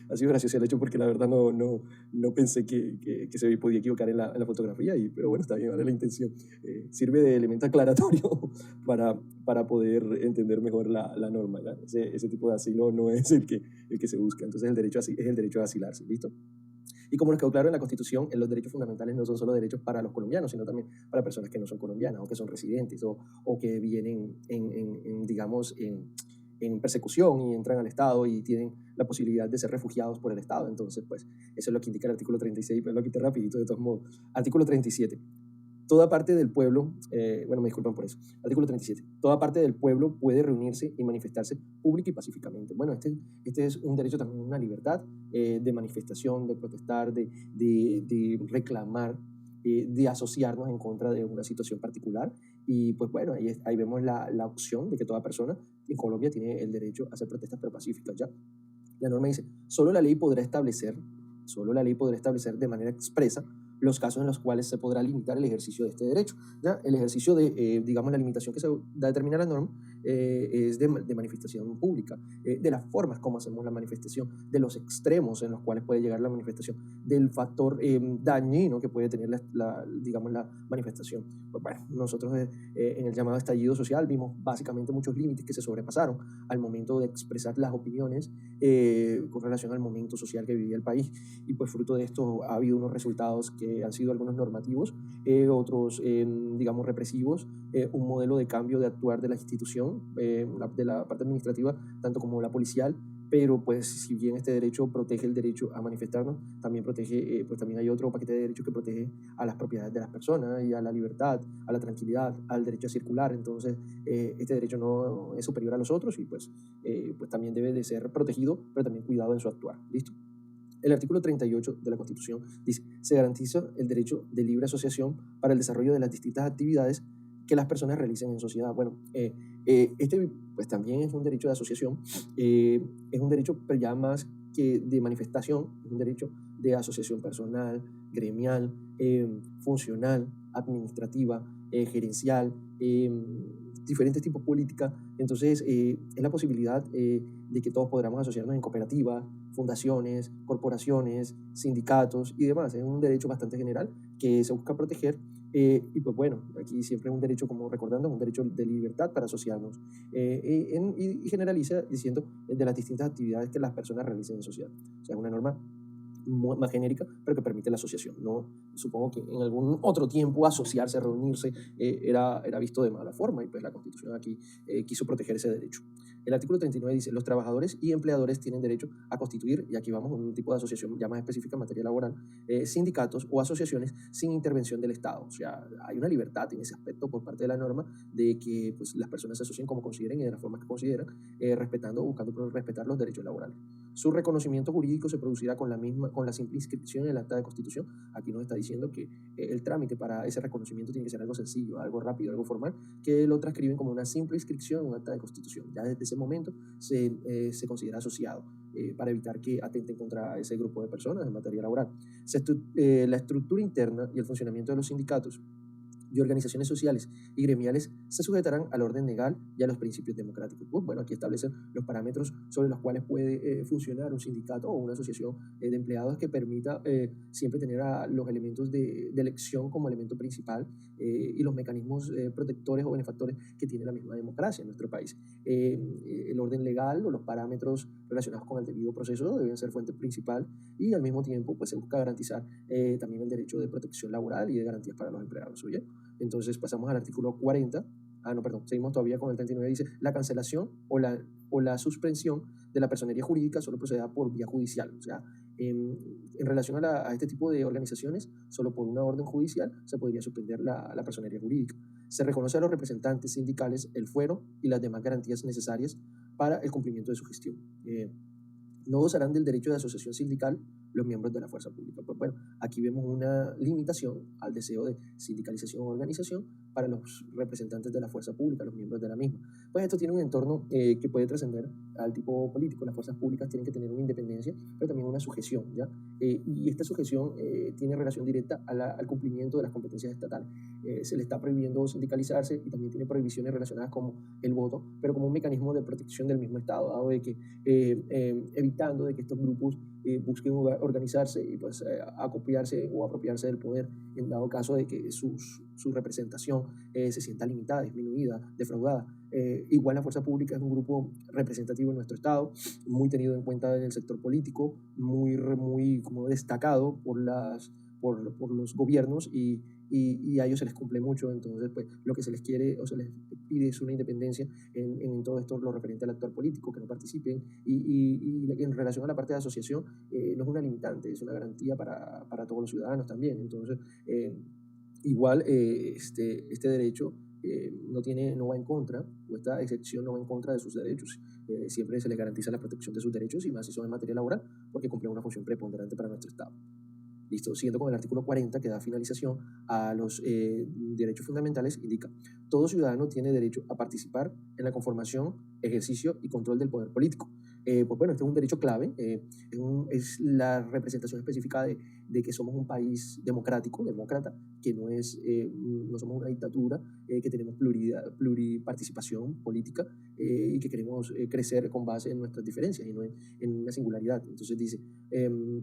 ha sido gracioso el hecho porque la verdad no pensé que se podía equivocar en la fotografía, pero bueno, está bien, vale la intención. Sirve de elemento aclaratorio para poder entender mejor la norma. ¿Ya? Ese tipo de asilo no es el que se busca. Entonces es el derecho a asilarse. ¿Listo? Y como nos quedó claro en la Constitución, los derechos fundamentales no son solo derechos para los colombianos, sino también para personas que no son colombianas o que son residentes o que vienen digamos, en persecución y entran al Estado y tienen la posibilidad de ser refugiados por el Estado. Entonces, pues, eso es lo que indica el artículo 36, pero lo quité rapidito de todos modos. Artículo 37. Toda parte del pueblo, me disculpan por eso, artículo 37, toda parte del pueblo puede reunirse y manifestarse pública y pacíficamente. Bueno, este es un derecho también, una libertad de manifestación, de protestar, de reclamar, de asociarnos en contra de una situación particular. Y pues bueno, ahí vemos la opción de que toda persona en Colombia tiene el derecho a hacer protestas pero pacíficas. ¿Ya? La norma dice, solo la ley podrá establecer de manera expresa los casos en los cuales se podrá limitar el ejercicio de este derecho. ¿Ya? El ejercicio de, digamos, la limitación que se da a determinar la norma es de manifestación pública, de las formas como hacemos la manifestación, de los extremos en los cuales puede llegar la manifestación, del factor dañino que puede tener digamos, la manifestación. Pues bueno, nosotros en el llamado estallido social vimos básicamente muchos límites que se sobrepasaron al momento de expresar las opiniones con relación al momento social que vivía el país, y pues fruto de esto ha habido unos resultados que han sido algunos normativos, otros digamos represivos, un modelo de cambio de actuar de la institución, de la parte administrativa, tanto como la policial, pero pues si bien este derecho protege el derecho a manifestarnos, también protege, pues también hay otro paquete de derechos que protege a las propiedades de las personas y a la libertad, a la tranquilidad, al derecho a circular. Entonces, este derecho no es superior a los otros y pues también debe de ser protegido, pero también cuidado en su actuar. ¿Listo? El artículo 38 de la Constitución dice: se garantiza el derecho de libre asociación para el desarrollo de las distintas actividades que las personas realicen en sociedad. Bueno, este pues también es un derecho de asociación, es un derecho pero ya más que de manifestación, es un derecho de asociación personal, gremial, funcional, administrativa, gerencial, diferentes tipos políticas. Entonces, es la posibilidad de que todos podamos asociarnos en cooperativas, fundaciones, corporaciones, sindicatos y demás. Es un derecho bastante general que se busca proteger. Y pues bueno, aquí siempre es un derecho, como recordando, es un derecho de libertad para asociarnos. Y generaliza diciendo de las distintas actividades que las personas realicen en sociedad. O sea, es una norma más genérica, pero que permite la asociación. No, supongo que en algún otro tiempo asociarse, reunirse, era visto de mala forma y pues la Constitución aquí quiso proteger ese derecho. El artículo 39 dice: los trabajadores y empleadores tienen derecho a constituir, y aquí vamos a un tipo de asociación ya más específica en materia laboral, sindicatos o asociaciones sin intervención del Estado. O sea, hay una libertad en ese aspecto por parte de la norma de que pues, las personas se asocien como consideren y de la forma que consideran, respetando o buscando respetar los derechos laborales. Su reconocimiento jurídico se producirá con la simple inscripción en el acta de constitución. Aquí nos está diciendo que el trámite para ese reconocimiento tiene que ser algo sencillo, algo rápido, algo formal, que lo transcriben como una simple inscripción en un acta de constitución. Ya desde ese momento se considera asociado, para evitar que atenten contra ese grupo de personas en materia laboral. La estructura interna y el funcionamiento de los sindicatos y organizaciones sociales y gremiales se sujetarán al orden legal y a los principios democráticos. Pues bueno, aquí establecen los parámetros sobre los cuales puede funcionar un sindicato o una asociación de empleados que permita siempre tener a los elementos de elección como elemento principal, y los mecanismos protectores o benefactores que tiene la misma democracia en nuestro país. El orden legal o los parámetros relacionados con el debido proceso deben ser fuente principal, y al mismo tiempo pues se busca garantizar también el derecho de protección laboral y de garantías para los empleados. ¿Oye? Entonces pasamos al artículo 40. No, perdón, seguimos todavía con el 39. Dice: la cancelación o la suspensión de la personería jurídica solo procederá por vía judicial. O sea, en relación a este tipo de organizaciones, solo por una orden judicial se podría suspender la personería jurídica. Se reconoce a los representantes sindicales el fuero y las demás garantías necesarias para el cumplimiento de su gestión. No gozarán del derecho de asociación sindical los miembros de la fuerza pública. Pues bueno, aquí vemos una limitación al deseo de sindicalización o organización para los representantes de la fuerza pública, los miembros de la misma. Pues esto tiene un entorno que puede trascender al tipo político. Las fuerzas públicas tienen que tener una independencia, pero también una sujeción, ¿ya? Y esta sujeción tiene relación directa al cumplimiento de las competencias estatales. Se le está prohibiendo sindicalizarse y también tiene prohibiciones relacionadas con el voto, pero como un mecanismo de protección del mismo Estado, dado de que evitando de que estos grupos busquen organizarse y pues acopiarse o apropiarse del poder en dado caso de que su representación se sienta limitada, disminuida, defraudada. Igual la fuerza pública es un grupo representativo en nuestro Estado, muy tenido en cuenta en el sector político, muy como destacado por los gobiernos, y a ellos se les cumple mucho. Entonces pues lo que se les quiere o se les pide es una independencia en todo esto, lo referente al actor político, que no participen, y en relación a la parte de asociación, no es una limitante, es una garantía para todos los ciudadanos también. Entonces igual este derecho no va en contra, o esta excepción no va en contra de sus derechos. Siempre se les garantiza la protección de sus derechos, y más si son en materia laboral, porque cumplen una función preponderante para nuestro Estado. Listo, siguiendo con el artículo 40, que da finalización a los derechos fundamentales, indica: todo ciudadano tiene derecho a participar en la conformación, ejercicio y control del poder político. Pues bueno, este es un derecho clave, es la representación específica de que somos un país democrático, demócrata, que no somos una dictadura, que tenemos pluriparticipación política, y que queremos crecer con base en nuestras diferencias y no en una singularidad. Entonces dice: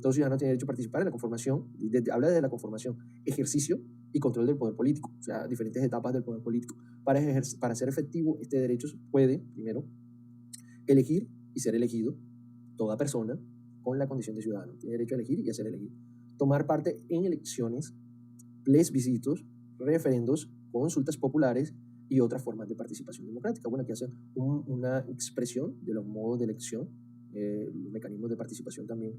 todo ciudadano tiene derecho a participar en la conformación, habla de la conformación, ejercicio y control del poder político, o sea, diferentes etapas del poder político. Para ser efectivo este derecho puede, primero, elegir y ser elegido toda persona con la condición de ciudadano. Tiene derecho a elegir y a ser elegido. Tomar parte en elecciones, plebiscitos, referendos, consultas populares y otras formas de participación democrática. Bueno, aquí hacen una expresión de los modos de elección los mecanismos de participación también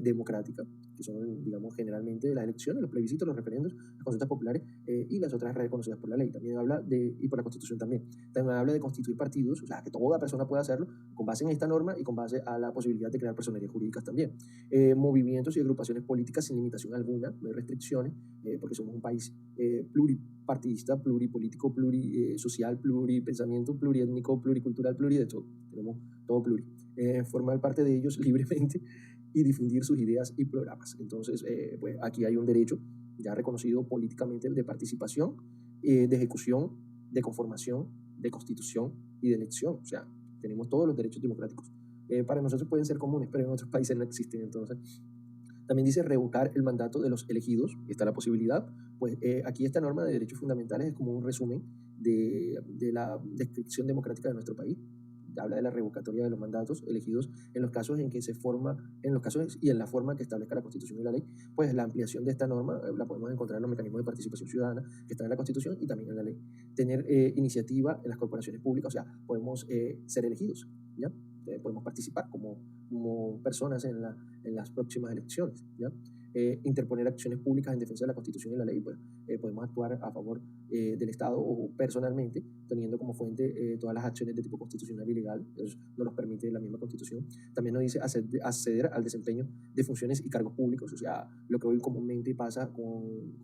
democrática, que son, digamos, generalmente las elecciones, los plebiscitos, los referendos, las consultas populares y las otras reconocidas por la ley. También habla de, y por la Constitución también, también habla de constituir partidos, o sea, que toda persona pueda hacerlo con base en esta norma y con base a la posibilidad de crear personerías jurídicas también. Movimientos y agrupaciones políticas sin limitación alguna, no hay restricciones, porque somos un país pluripartidista, pluripolítico, plurisocial, pluripensamiento, pluriétnico, pluricultural, pluri de todo. Tenemos todo pluri. Formar parte de ellos libremente y difundir sus ideas y programas. Entonces, pues aquí hay un derecho ya reconocido políticamente de participación, de ejecución, de conformación, de constitución y de elección. O sea, tenemos todos los derechos democráticos. Para nosotros pueden ser comunes, pero en otros países no existen. Entonces, también dice revocar el mandato de los elegidos, está la posibilidad. Pues aquí esta norma de derechos fundamentales es como un resumen de la descripción democrática de nuestro país. Habla de la revocatoria de los mandatos elegidos en los casos en que se forma, en los casos y en la forma que establezca la Constitución y la ley. Pues la ampliación de esta norma la podemos encontrar en los mecanismos de participación ciudadana que están en la Constitución y también en la ley. Tener iniciativa en las corporaciones públicas, o sea, podemos ser elegidos, ¿ya? Podemos participar como personas en las próximas elecciones, ¿ya? Interponer acciones públicas en defensa de la Constitución y la ley, pues podemos actuar a favor del Estado o personalmente, teniendo como fuente todas las acciones de tipo constitucional y legal, eso nos los permite la misma Constitución. También nos dice acceder al desempeño de funciones y cargos públicos, o sea, lo que hoy comúnmente pasa con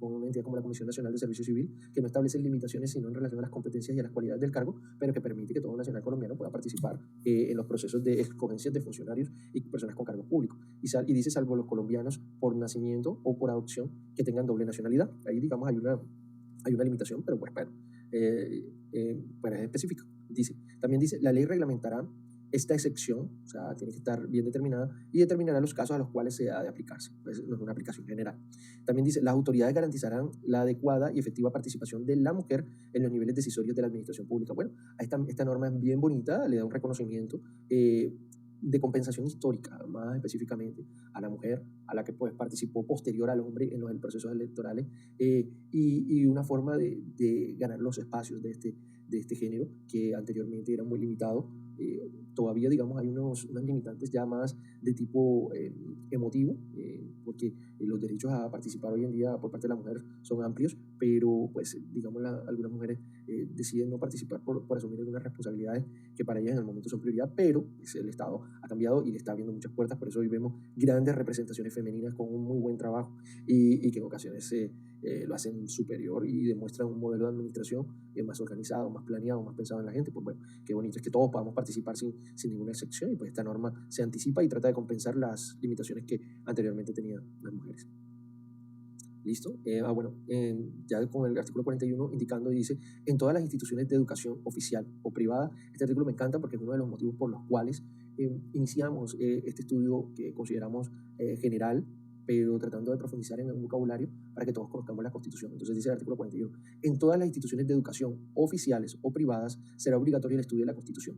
una entidad como la Comisión Nacional de Servicio Civil, que no establece limitaciones sino en relación a las competencias y a las cualidades del cargo, pero que permite que todo nacional colombiano pueda participar en los procesos de escogencia de funcionarios y personas con cargos públicos. Y dice, salvo los colombianos por nacimiento o por adopción que tengan doble nacionalidad. Ahí, digamos, hay una limitación, pero pues bueno, pues es específica. También dice, la ley reglamentará esta excepción, o sea, tiene que estar bien determinada y determinará los casos a los cuales se ha de aplicarse. Pues no es una aplicación general. También dice, las autoridades garantizarán la adecuada y efectiva participación de la mujer en los niveles decisorios de la administración pública. Bueno, esta norma es bien bonita, le da un reconocimiento de compensación histórica, más específicamente a la mujer, a la que pues participó posterior al hombre en los procesos electorales, y una forma de ganar los espacios de este género que anteriormente era muy limitado. Todavía, digamos, hay unas limitantes ya más de tipo emotivo, porque los derechos a participar hoy en día por parte de la mujer son amplios, pero pues, digamos, algunas mujeres deciden no participar por asumir algunas responsabilidades que para ellas en el momento son prioridad, pero pues, el Estado ha cambiado y le está abriendo muchas puertas, por eso hoy vemos grandes representaciones femeninas con un muy buen trabajo y que en ocasiones lo hacen superior y demuestran un modelo de administración más organizado, más planeado, más pensado en la gente. Pues bueno, qué bonito es que todos podamos participar sin ninguna excepción y pues esta norma se anticipa y trata de compensar las limitaciones que anteriormente tenían las mujeres. ¿Listo? Bueno, ya con el artículo 41 indicando, dice, en todas las instituciones de educación oficial o privada. Este artículo me encanta porque es uno de los motivos por los cuales iniciamos este estudio que consideramos general, pero tratando de profundizar en el vocabulario para que todos conozcamos la Constitución. Entonces dice el artículo 41, en todas las instituciones de educación oficiales o privadas será obligatorio el estudio de la Constitución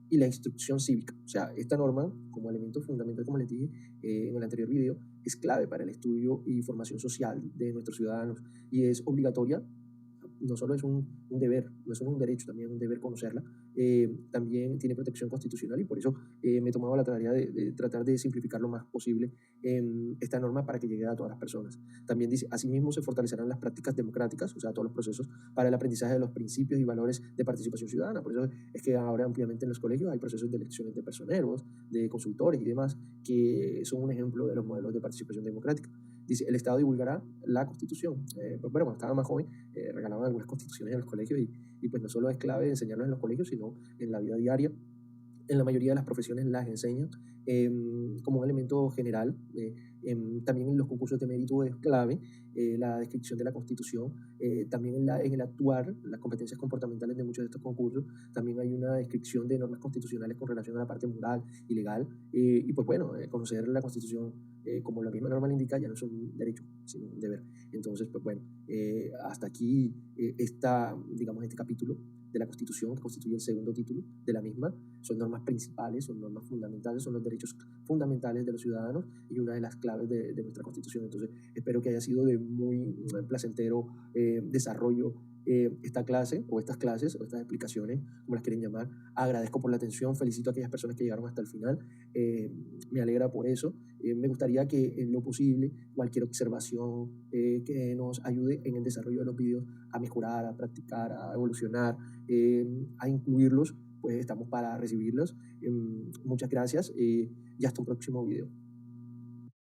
y la instrucción cívica. O sea, esta norma, como elemento fundamental, como les dije en el anterior video, es clave para el estudio y formación social de nuestros ciudadanos y es obligatoria. No solo es un deber, no es solo un derecho, también es un deber conocerla. También tiene protección constitucional y por eso me he tomado la tarea de tratar de simplificar lo más posible esta norma para que llegue a todas las personas. También dice, asimismo se fortalecerán las prácticas democráticas, o sea, todos los procesos para el aprendizaje de los principios y valores de participación ciudadana. Por eso es que ahora ampliamente en los colegios hay procesos de elecciones de personeros, de consultores y demás, que son un ejemplo de los modelos de participación democrática. Dice, el Estado divulgará la Constitución. Pues bueno, cuando estaba más joven, regalaban algunas constituciones en los colegios y pues no solo es clave enseñarlos en los colegios, sino en la vida diaria. En la mayoría de las profesiones las enseñan como un elemento general. También en los concursos de mérito es clave la descripción de la Constitución. También en el actuar, las competencias comportamentales de muchos de estos concursos, también hay una descripción de normas constitucionales con relación a la parte moral y legal. Y pues bueno, conocer la Constitución como la misma norma le indica, ya no es un derecho, sino un deber. Entonces, pues bueno, hasta aquí está, digamos, este capítulo de la Constitución, que constituye el segundo título de la misma. Son normas principales, son normas fundamentales, son los derechos fundamentales de los ciudadanos y una de las claves de nuestra Constitución. Entonces, espero que haya sido de muy placentero desarrollo esta clase o estas clases o estas explicaciones, como las quieren llamar. Agradezco por la atención, felicito a aquellas personas que llegaron hasta el final, eh, me alegra por eso. Me gustaría que en lo posible cualquier observación que nos ayude en el desarrollo de los videos a mejorar, a practicar, a evolucionar, a incluirlos, pues estamos para recibirlos. Muchas gracias y hasta un próximo video.